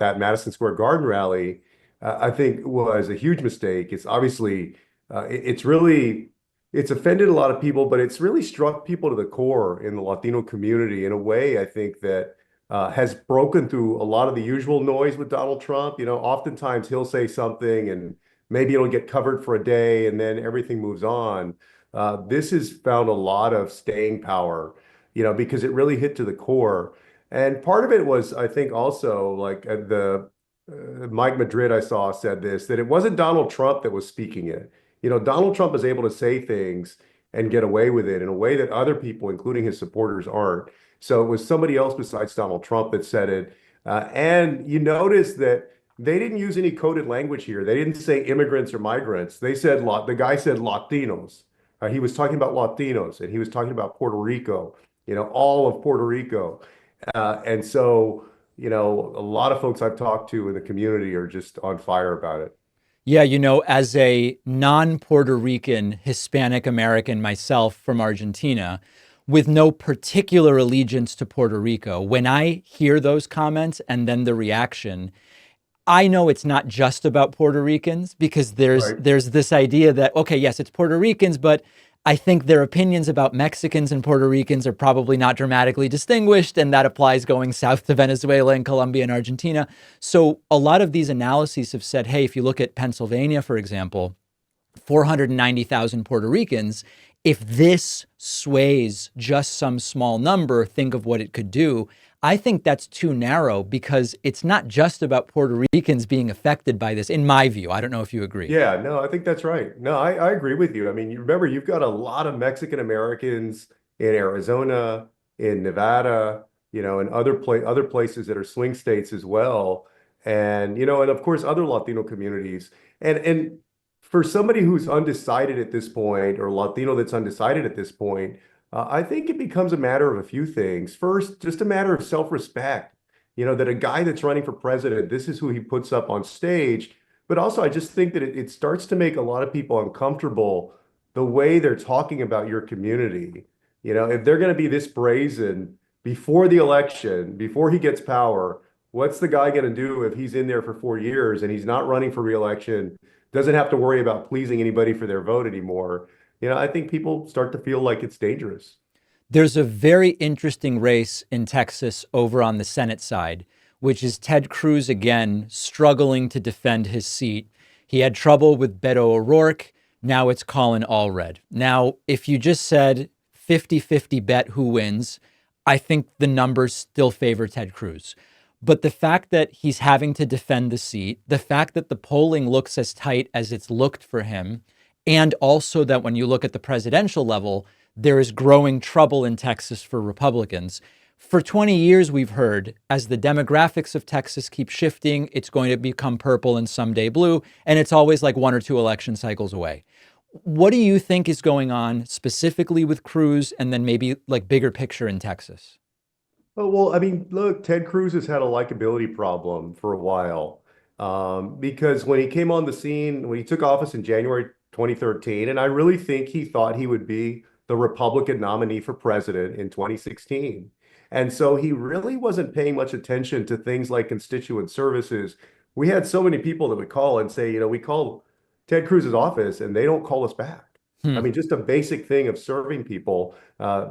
that Madison Square Garden rally, I think was a huge mistake. It's obviously, it's offended a lot of people, but it's really struck people to the core in the Latino community in a way, I think, that has broken through a lot of the usual noise with Donald Trump. You know, oftentimes he'll say something and maybe it'll get covered for a day and then everything moves on. This has found a lot of staying power, because it really hit to the core. And part of it was, I think, also like the Mike Madrid I saw said this, that it wasn't Donald Trump that was speaking it. Donald Trump is able to say things and get away with it in a way that other people, including his supporters, aren't. So it was somebody else besides Donald Trump that said it. And you notice that they didn't use any coded language here. They didn't say immigrants or migrants. They said, the guy said Latinos. He was talking about Latinos and he was talking about Puerto Rico, all of Puerto Rico. And so, a lot of folks I've talked to in the community are just on fire about it. Yeah, as a non-Puerto Rican Hispanic American myself from Argentina, with no particular allegiance to Puerto Rico, when I hear those comments and then the reaction, I know it's not just about Puerto Ricans, because there's this idea that, okay, yes, it's Puerto Ricans, but I think their opinions about Mexicans and Puerto Ricans are probably not dramatically distinguished, and that applies going south to Venezuela and Colombia and Argentina. So a lot of these analyses have said, hey, if you look at Pennsylvania, for example, 490,000 Puerto Ricans, if this sways just some small number, think of what it could do. I think that's too narrow because it's not just about Puerto Ricans being affected by this, in my view. I don't know if you agree. Yeah, no, I think that's right. No, I agree with you. I mean, you remember you've got a lot of Mexican Americans in Arizona, in Nevada, and other places that are swing states as well. And, and of course other Latino communities. And for somebody who's undecided at this point, or Latino that's undecided at this point, I think it becomes a matter of a few things. First, just a matter of self-respect, that a guy that's running for president, this is who he puts up on stage. But also, I just think that it starts to make a lot of people uncomfortable the way they're talking about your community. If they're going to be this brazen before the election, before he gets power, what's the guy going to do if he's in there for 4 years and he's not running for reelection, doesn't have to worry about pleasing anybody for their vote anymore? I think people start to feel like it's dangerous. There's a very interesting race in Texas over on the Senate side, which is Ted Cruz again struggling to defend his seat. He had trouble with Beto O'Rourke. Now it's Colin Allred. Now, if you just said 50-50 bet who wins, I think the numbers still favor Ted Cruz. But the fact that he's having to defend the seat, the fact that the polling looks as tight as it's looked for him, and also that when you look at the presidential level, there is growing trouble in Texas for Republicans. For 20 years, we've heard, as the demographics of Texas keep shifting, it's going to become purple and someday blue, and it's always like 1 or 2 election cycles away. What do you think is going on specifically with Cruz, and then maybe like bigger picture in Texas? Oh, well, I mean, look, Ted Cruz has had a likability problem for a while, because when he came on the scene, when he took office in January 2013, and I really think he thought he would be the Republican nominee for president in 2016. And so he really wasn't paying much attention to things like constituent services. We had so many people that would call and say, we call Ted Cruz's office and they don't call us back. I mean, just a basic thing of serving people,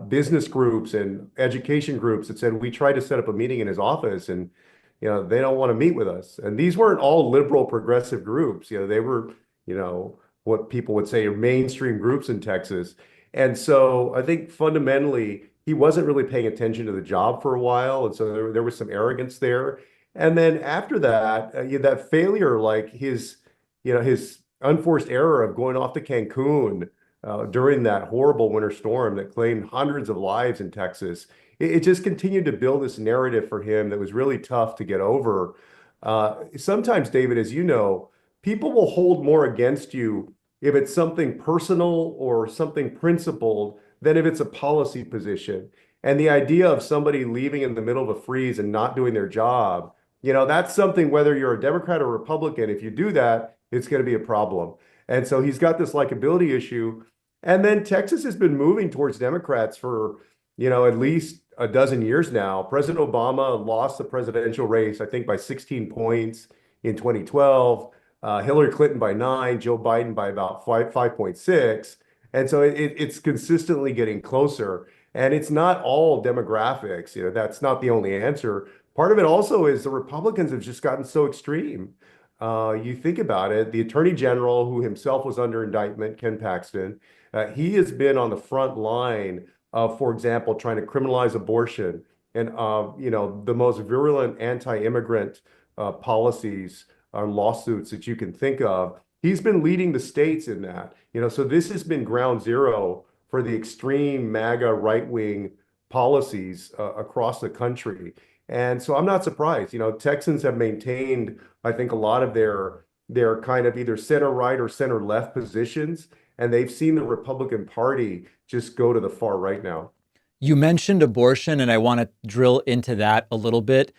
business groups and education groups that said, we tried to set up a meeting in his office and, they don't want to meet with us. And these weren't all liberal progressive groups. They were, what people would say are mainstream groups in Texas. And so I think fundamentally, he wasn't really paying attention to the job for a while. And so there was some arrogance there. And then after that, that failure, like his unforced error of going off to Cancun during that horrible winter storm that claimed hundreds of lives in Texas, it just continued to build this narrative for him that was really tough to get over. Sometimes, David, as you know, people will hold more against you if it's something personal or something principled than if it's a policy position. And the idea of somebody leaving in the middle of a freeze and not doing their job, that's something, whether you're a Democrat or Republican, if you do that, it's going to be a problem. And so he's got this likability issue. And then Texas has been moving towards Democrats for, at least a dozen years now. President Obama lost the presidential race, I think, by 16 points in 2012. Hillary Clinton by 9, Joe Biden by about 5.6. And so it's consistently getting closer. And it's not all demographics. That's not the only answer. Part of it also is the Republicans have just gotten so extreme. You think about it, the Attorney General, who himself was under indictment, Ken Paxton, he has been on the front line of, for example, trying to criminalize abortion and, the most virulent anti-immigrant policies or lawsuits that you can think of. He's been leading the states in that, so this has been ground zero for the extreme MAGA right-wing policies across the country. And so I'm not surprised. Texans have maintained, I think, a lot of their kind of either center right or center left positions, and they've seen the Republican Party just go to the far right now. You mentioned abortion, and I want to drill into that a little bit.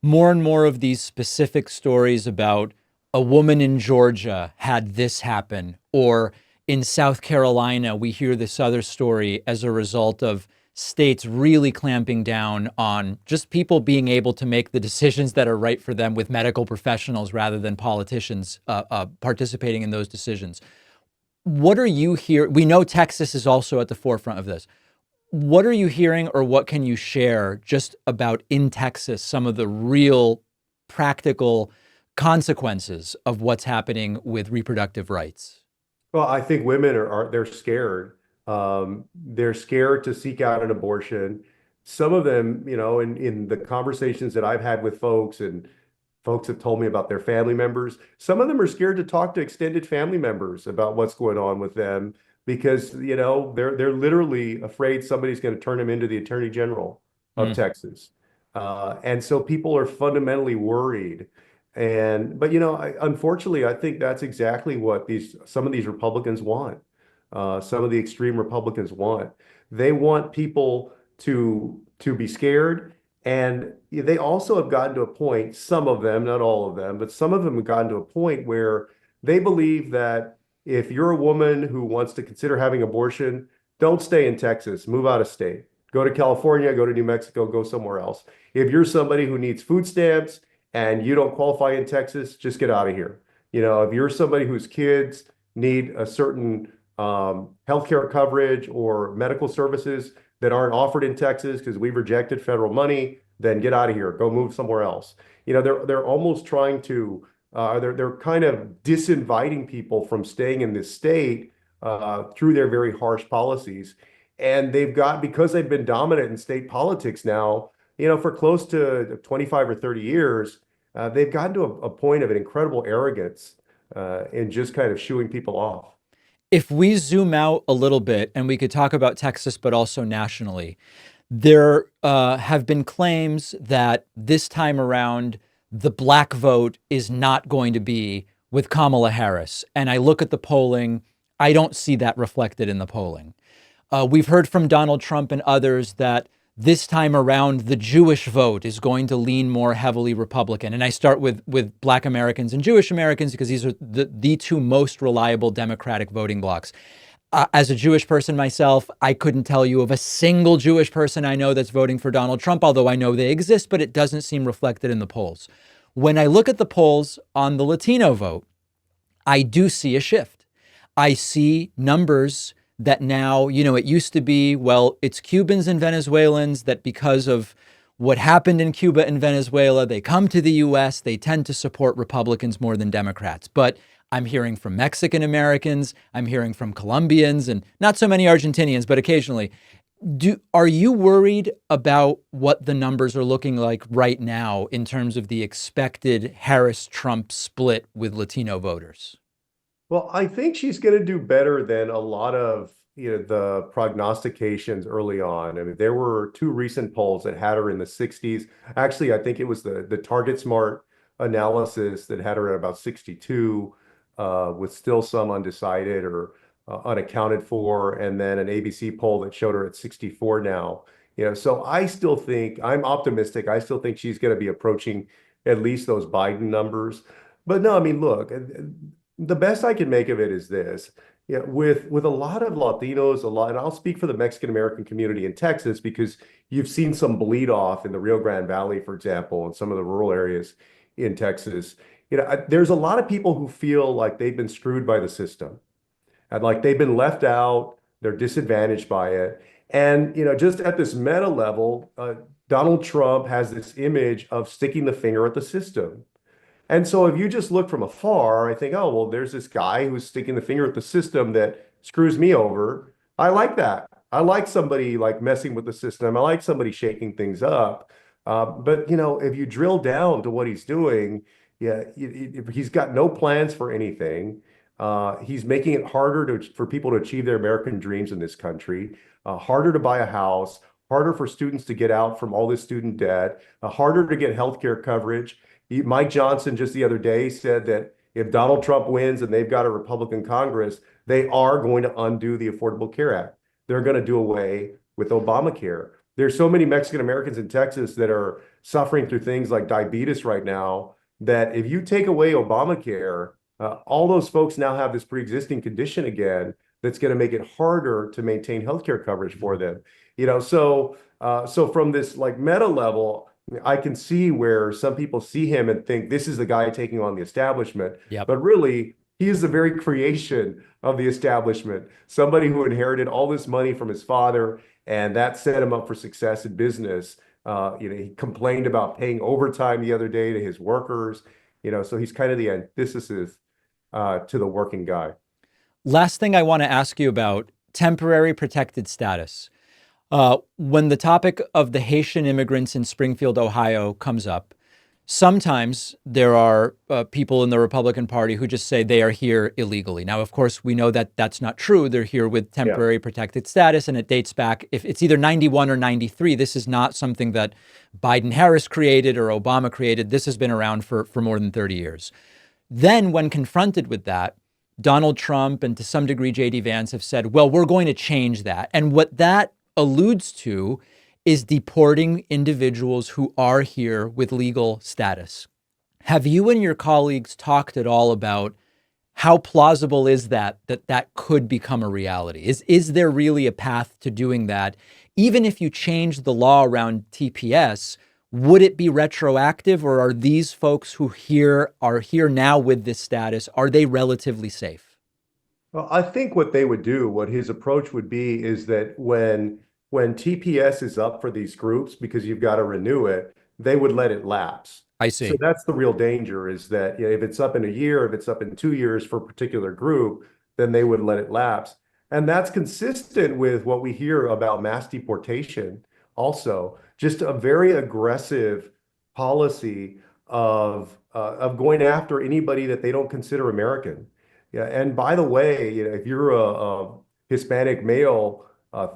More and more of these specific stories about a woman in Georgia had this happen, or in South Carolina, we hear this other story as a result of states really clamping down on just people being able to make the decisions that are right for them with medical professionals rather than politicians participating in those decisions. What are you hearing? We know Texas is also at the forefront of this. What are you hearing, or what can you share just about in Texas, some of the real practical consequences of what's happening with reproductive rights? Well, I think women are they're scared. They're scared to seek out an abortion. Some of them, in the conversations that I've had with folks, and folks have told me about their family members, some of them are scared to talk to extended family members about what's going on with them because, they're literally afraid somebody's going to turn them into the Attorney General of Texas. And so people are fundamentally worried. But unfortunately, I think that's exactly what some of these Republicans want. Some of the extreme Republicans want. They want people to be scared, and they also have gotten to a point. Some of them, not all of them, but some of them have gotten to a point where they believe that if you're a woman who wants to consider having abortion, don't stay in Texas, move out of state, go to California, go to New Mexico, go somewhere else. If you're somebody who needs food stamps and you don't qualify in Texas, just get out of here. If you're somebody whose kids need a certain healthcare coverage or medical services that aren't offered in Texas because we've rejected federal money, then get out of here. Go move somewhere else. They're almost trying to they're kind of disinviting people from staying in this state through their very harsh policies. And because they've been dominant in state politics now, for close to 25 or 30 years, they've gotten to a point of an incredible arrogance in just kind of shooing people off. If we zoom out a little bit, and we could talk about Texas, but also nationally, there have been claims that this time around, the black vote is not going to be with Kamala Harris. And I look at the polling, I don't see that reflected in the polling. We've heard from Donald Trump and others that this time around, the Jewish vote is going to lean more heavily Republican. And I start with Black Americans and Jewish Americans because these are the two most reliable Democratic voting blocs. As a Jewish person myself, I couldn't tell you of a single Jewish person I know that's voting for Donald Trump, although I know they exist, but it doesn't seem reflected in the polls. When I look at the polls on the Latino vote, I do see a shift. I see numbers that now, it used to be, well, it's Cubans and Venezuelans that because of what happened in Cuba and Venezuela, they come to the US, they tend to support Republicans more than Democrats. But I'm hearing from Mexican Americans, I'm hearing from Colombians, and not so many Argentinians, but occasionally. Are you worried about what the numbers are looking like right now in terms of the expected Harris-Trump split with Latino voters? Well, I think she's going to do better than a lot of the prognostications early on. I mean, there were two recent polls that had her in the 60s. Actually, I think it was the Target Smart analysis that had her at about 62, with still some undecided or unaccounted for, and then an ABC poll that showed her at 64 now. So I still think I'm optimistic. I still think she's going to be approaching at least those Biden numbers. But no, I mean, look. The best I can make of it is this. With a lot of Latinos, and I'll speak for the Mexican American community in Texas because you've seen some bleed off in the Rio Grande Valley, for example, and some of the rural areas in Texas. There's a lot of people who feel like they've been screwed by the system and like they've been left out, they're disadvantaged by it. And, just at this meta level, Donald Trump has this image of sticking the finger at the system. And so if you just look from afar, I think, oh, well, there's this guy who's sticking the finger at the system that screws me over. I like that. I like somebody like messing with the system. I like somebody shaking things up. But, if you drill down to what he's doing, he's got no plans for anything. He's making it harder for people to achieve their American dreams in this country, harder to buy a house, harder for students to get out from all this student debt, harder to get healthcare coverage. Mike Johnson just the other day said that if Donald Trump wins and they've got a Republican Congress, they are going to undo the Affordable Care Act. They're going to do away with Obamacare. There's so many Mexican Americans in Texas that are suffering through things like diabetes right now that if you take away Obamacare, all those folks now have this pre-existing condition again that's going to make it harder to maintain healthcare coverage for them. So from this like meta level, I can see where some people see him and think this is the guy taking on the establishment. Yep. But really, He is the very creation of the establishment, somebody who inherited all this money from his father, and that set him up for success in business. He complained about paying overtime the other day to his workers, so he's kind of the antithesis to the working guy. Last thing I want to ask you about, temporary protected status. When the topic of the Haitian immigrants in Springfield, Ohio comes up, sometimes there are people in the Republican Party who just say they are here illegally. Now, of course, we know that that's not true. They're here with temporary protected status, and it dates back, if it's either 91 or 93, this is not something that Biden-Harris created or Obama created. This has been around for more than 30 years. Then when confronted with that, Donald Trump and to some degree J.D. Vance have said, well, we're going to change that. And what that alludes to is deporting individuals who are here with legal status. Have you and your colleagues talked at all about how plausible is that could become a reality? Is there really a path to doing that? Even if you change the law around TPS, would it be retroactive, or are these folks who are here now with this status, are they relatively safe? Well, I think what his approach would be is that when TPS is up for these groups, because you've got to renew it, they would let it lapse. I see. So that's the real danger, is that if it's up in a year, if it's up in 2 years for a particular group, then they would let it lapse. And that's consistent with what we hear about mass deportation also. Just a very aggressive policy of going after anybody that they don't consider American. Yeah, and by the way, if you're a Hispanic male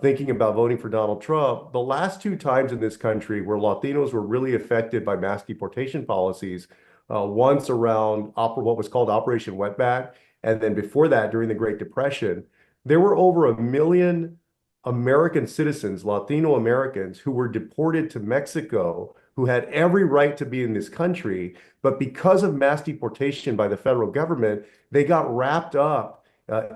thinking about voting for Donald Trump, the last 2 times in this country where Latinos were really affected by mass deportation policies, once around what was called Operation Wetback, and then before that, during the Great Depression, there were over 1 million American citizens, Latino Americans, who were deported to Mexico, who had every right to be in this country, but because of mass deportation by the federal government, they got wrapped up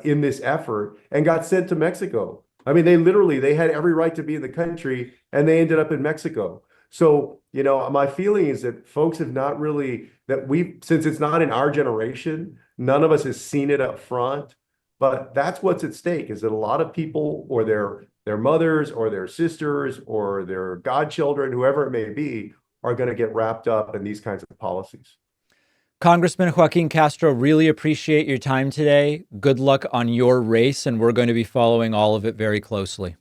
in this effort and got sent to Mexico. I mean, they had every right to be in the country, and they ended up in Mexico. So, my feeling is that folks have not really, since it's not in our generation, none of us has seen it up front. But that's what's at stake, is that a lot of people, or their mothers or their sisters or their godchildren, whoever it may be, are going to get wrapped up in these kinds of policies. Congressman Joaquin Castro, really appreciate your time today. Good luck on your race, and we're going to be following all of it very closely.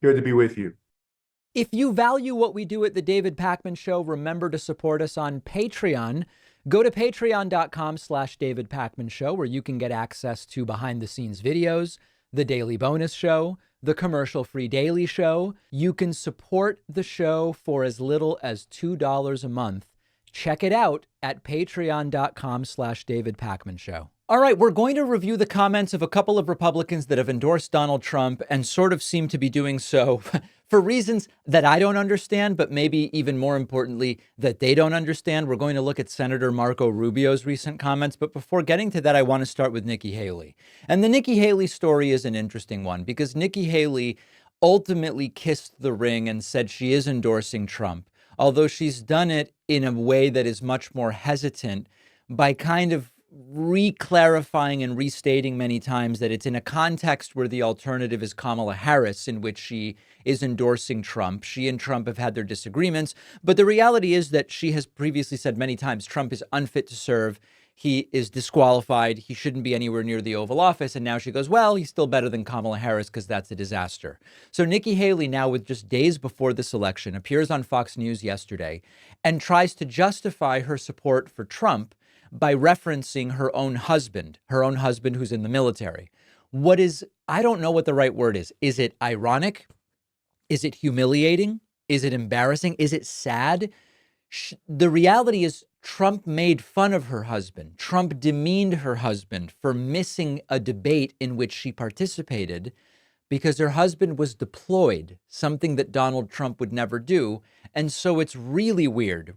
Good to be with you. If you value what we do at The David Pakman Show, remember to support us on Patreon. Go to patreon.com/David Pakman Show, where you can get access to behind the scenes videos, the daily bonus show, the commercial-free daily show. You can support the show for as little as $2 a month. Check it out at patreon.com/David Pakman Show. All right, we're going to review the comments of a couple of Republicans that have endorsed Donald Trump and sort of seem to be doing so for reasons that I don't understand, but maybe even more importantly, that they don't understand. We're going to look at Senator Marco Rubio's recent comments. But before getting to that, I want to start with Nikki Haley. And the Nikki Haley story is an interesting one, because Nikki Haley ultimately kissed the ring and said she is endorsing Trump, although she's done it in a way that is much more hesitant, by kind of re-clarifying and restating many times that it's in a context where the alternative is Kamala Harris, in which she is endorsing Trump. She and Trump have had their disagreements, but the reality is that she has previously said many times Trump is unfit to serve. He is disqualified. He shouldn't be anywhere near the Oval Office. And now she goes, well, he's still better than Kamala Harris because that's a disaster. So Nikki Haley now, with just days before this election, appears on Fox News yesterday and tries to justify her support for Trump by referencing her own husband who's in the military. I don't know what the right word is. Is it ironic? Is it humiliating? Is it embarrassing? Is it sad? The reality is Trump made fun of her husband. Trump demeaned her husband for missing a debate in which she participated because her husband was deployed, something that Donald Trump would never do. And so it's really weird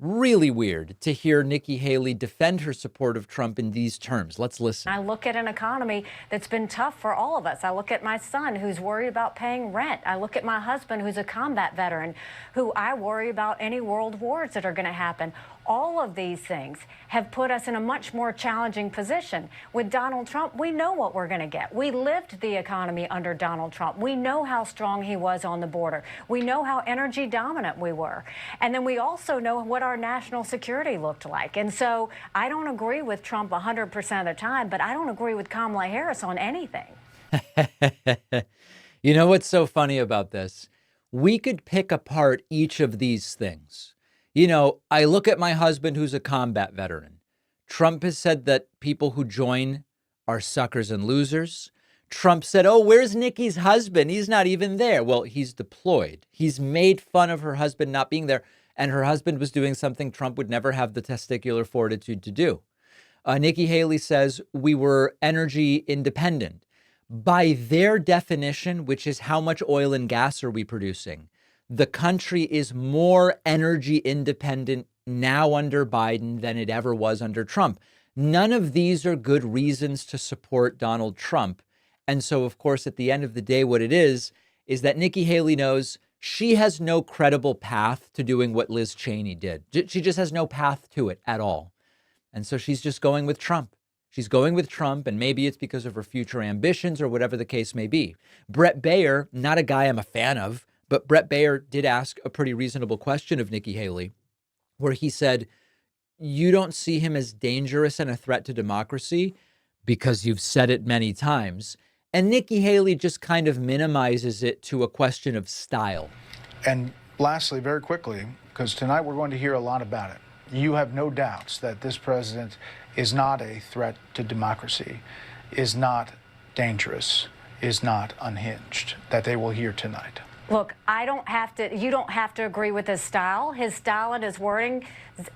to hear Nikki Haley defend her support of Trump in these terms. Let's listen. I look at an economy that's been tough for all of us. I look at my son who's worried about paying rent. I look at my husband who's a combat veteran, who I worry about any world wars that are going to happen. all of these things have put us in a much more challenging position. With Donald Trump, we know what we're going to get. We lived the economy under Donald Trump. We know how strong he was on the border. We know how energy dominant we were. And then we also know what our national security looked like. And so I don't agree with Trump 100% of the time, but I don't agree with Kamala Harris on anything. You know what's so funny about this? We could pick apart each of these things. You know, I look at my husband who's a combat veteran. Trump has said that people who join are suckers and losers. Trump said, oh, where's Nikki's husband? He's not even there. Well, he's deployed. He's made fun of her husband not being there. And her husband was doing something Trump would never have the testicular fortitude to do. Nikki Haley says we were energy independent. By their definition, which is how much oil and gas are we producing, the country is more energy independent now under Biden than it ever was under Trump. None of these are good reasons to support Donald Trump. And so, of course, at the end of the day, what it is that Nikki Haley knows she has no credible path to doing what Liz Cheney did. She just has no path to it at all. And so she's just going with Trump. She's going with Trump, and maybe it's because of her future ambitions or whatever the case may be. Brett Baier, not a guy I'm a fan of, but Brett Baier did ask a pretty reasonable question of Nikki Haley, where he said, you don't see him as dangerous and a threat to democracy because you've said it many times. And Nikki Haley just kind of minimizes it to a question of style. And lastly, very quickly, because tonight we're going to hear a lot about it. You have no doubts that this president is not a threat to democracy, is not dangerous, is not unhinged, that they will hear tonight. Look, you don't have to agree with his style. His style and his wording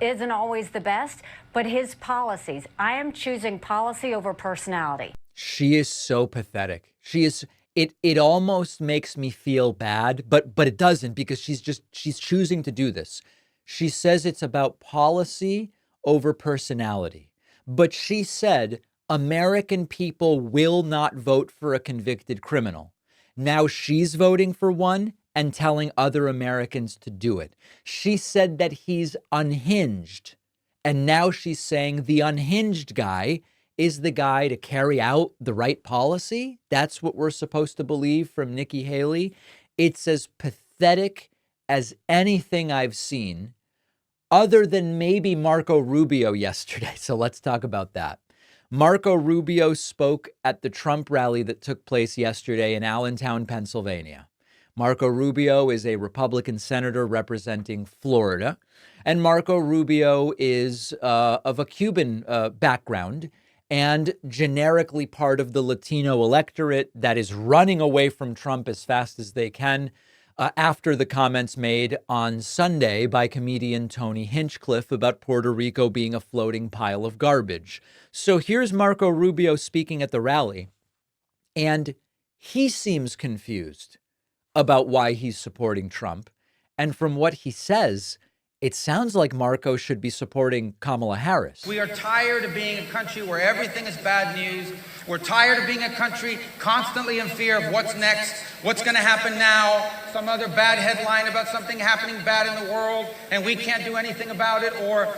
isn't always the best, but his policies, I am choosing policy over personality. She is so pathetic. It almost makes me feel bad, but it doesn't, because she's choosing to do this. She says it's about policy over personality. But she said American people will not vote for a convicted criminal. Now she's voting for one and telling other Americans to do it. She said that he's unhinged. And now she's saying the unhinged guy is the guy to carry out the right policy. That's what we're supposed to believe from Nikki Haley. It's as pathetic as anything I've seen, other than maybe Marco Rubio yesterday. So let's talk about that. Marco Rubio spoke at the Trump rally that took place yesterday in Allentown, Pennsylvania. Marco Rubio is a Republican senator representing Florida. And Marco Rubio is of a Cuban background and generically part of the Latino electorate that is running away from Trump as fast as they can after the comments made on Sunday by comedian Tony Hinchcliffe about Puerto Rico being a floating pile of garbage. So here's Marco Rubio speaking at the rally, and he seems confused about why he's supporting Trump. And from what he says, it sounds like Marco should be supporting Kamala Harris. We are tired of being a country where everything is bad news. We're tired of being a country constantly in fear of what's next, what's going to happen now, some other bad headline about something happening bad in the world, and we can't do anything about it, or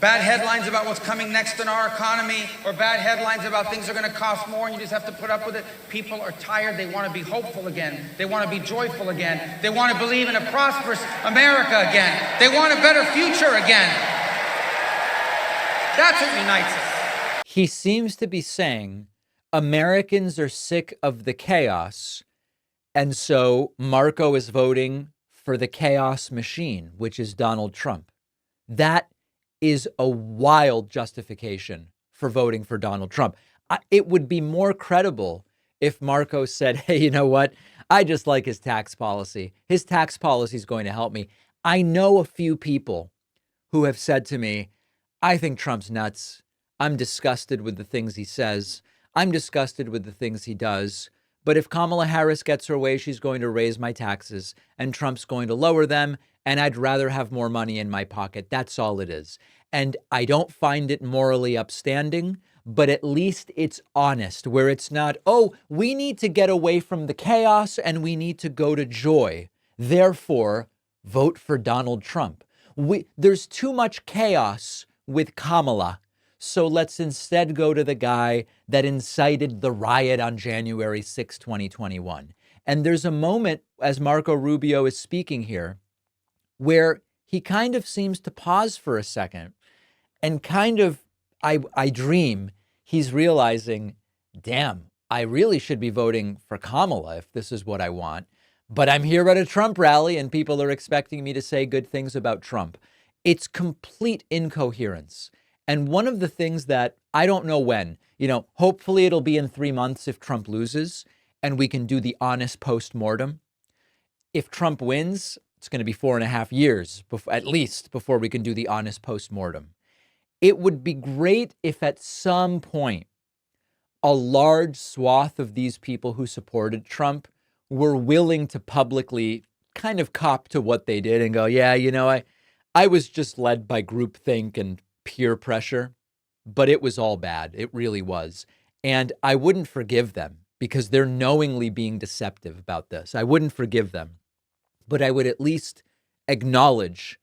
bad headlines about what's coming next in our economy, or bad headlines about things are going to cost more and you just have to put up with it. People are tired. They want to be hopeful again. They want to be joyful again. They want to believe in a prosperous America again. They want a better future again. That's what unites us. He seems to be saying Americans are sick of the chaos, and so Marco is voting for the chaos machine, which is Donald Trump. That is a wild justification for voting for Donald Trump. It would be more credible if Marco said, hey, you know what? I just like his tax policy. His tax policy is going to help me. I know a few people who have said to me, I think Trump's nuts. I'm disgusted with the things he says. I'm disgusted with the things he does. But if Kamala Harris gets her way, she's going to raise my taxes and Trump's going to lower them. And I'd rather have more money in my pocket. That's all it is. And I don't find it morally upstanding, but at least it's honest, where it's not, oh, we need to get away from the chaos and we need to go to joy. Therefore, vote for Donald Trump. There's too much chaos with Kamala. So let's instead go to the guy that incited the riot on January 6, 2021. And there's a moment as Marco Rubio is speaking here where he kind of seems to pause for a second and kind of, I dream, he's realizing, damn, I really should be voting for Kamala if this is what I want. But I'm here at a Trump rally and people are expecting me to say good things about Trump. It's complete incoherence. And one of the things that I don't know when, hopefully it'll be in 3 months if Trump loses and we can do the honest postmortem. If Trump wins, it's going to be 4.5 years, at least, before we can do the honest postmortem. It would be great if at some point a large swath of these people who supported Trump were willing to publicly kind of cop to what they did and go, yeah, I was just led by groupthink and peer pressure, but it was all bad. It really was. And I wouldn't forgive them because they're knowingly being deceptive about this. I wouldn't forgive them, but I would at least acknowledge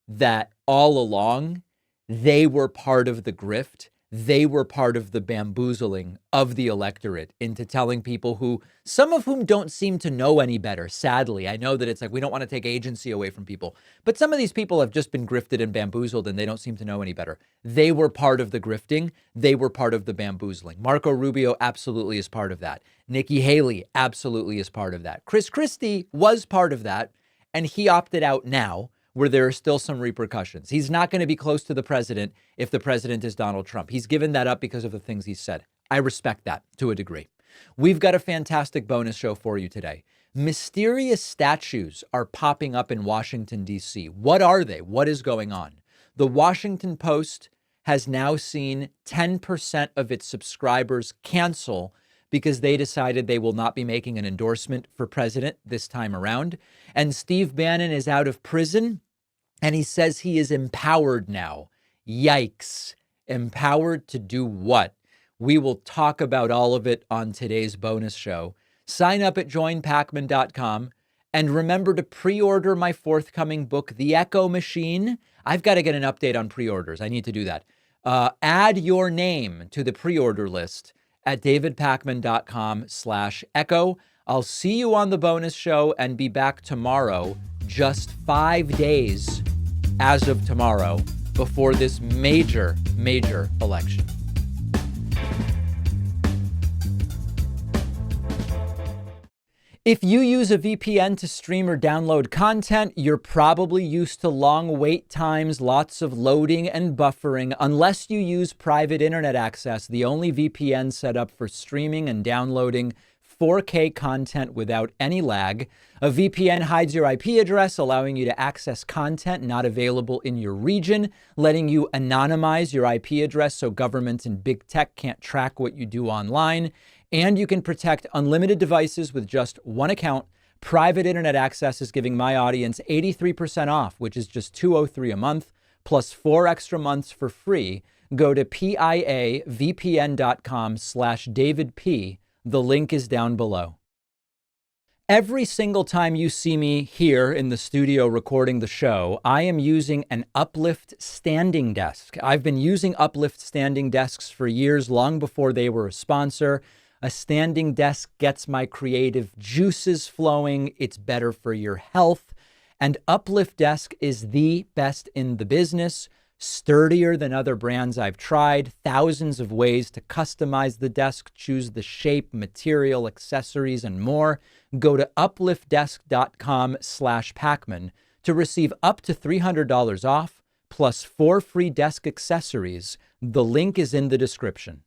that all along they were part of the grift. They were part of the bamboozling of the electorate into telling people who, some of whom don't seem to know any better. Sadly, I know that it's like we don't want to take agency away from people, but some of these people have just been grifted and bamboozled and they don't seem to know any better. They were part of the grifting. They were part of the bamboozling. Marco Rubio absolutely is part of that. Nikki Haley absolutely is part of that. Chris Christie was part of that, and he opted out now, where there are still some repercussions. He's not going to be close to the president if the president is Donald Trump. He's given that up because of the things he's said. I respect that to a degree. We've got a fantastic bonus show for you today. Mysterious statues are popping up in Washington, D.C. What are they? What is going on? The Washington Post has now seen 10% of its subscribers cancel because they decided they will not be making an endorsement for president this time around. And Steve Bannon is out of prison, and he says he is empowered now. Yikes. Empowered to do what? We will talk about all of it on today's bonus show. Sign up at joinpacman.com. And remember to pre-order my forthcoming book, The Echo Machine. I've got to get an update on pre-orders. I need to do that. Add your name to the pre-order list at davidpacman.com/echo. I'll see you on the bonus show and be back tomorrow, just 5 days as of tomorrow, before this major, major election. If you use a VPN to stream or download content, you're probably used to long wait times, lots of loading and buffering. Unless you use private internet access, the only VPN set up for streaming and downloading 4K content without any lag. A VPN hides your IP address, allowing you to access content not available in your region, letting you anonymize your IP address so governments and big tech can't track what you do online. And you can protect unlimited devices with just one account. Private internet access is giving my audience 83% off, which is just $203 a month, plus 4 extra months for free. Go to piavpn.com/DavidP. The link is down below. Every single time you see me here in the studio recording the show, I am using an Uplift standing desk. I've been using Uplift standing desks for years, long before they were a sponsor. A standing desk gets my creative juices flowing. It's better for your health. And Uplift Desk is the best in the business, sturdier than other brands I've tried, thousands of ways to customize the desk, choose the shape, material, accessories, and more. Go to upliftdesk.com/Pacman to receive up to $300 off, plus 4 free desk accessories. The link is in the description.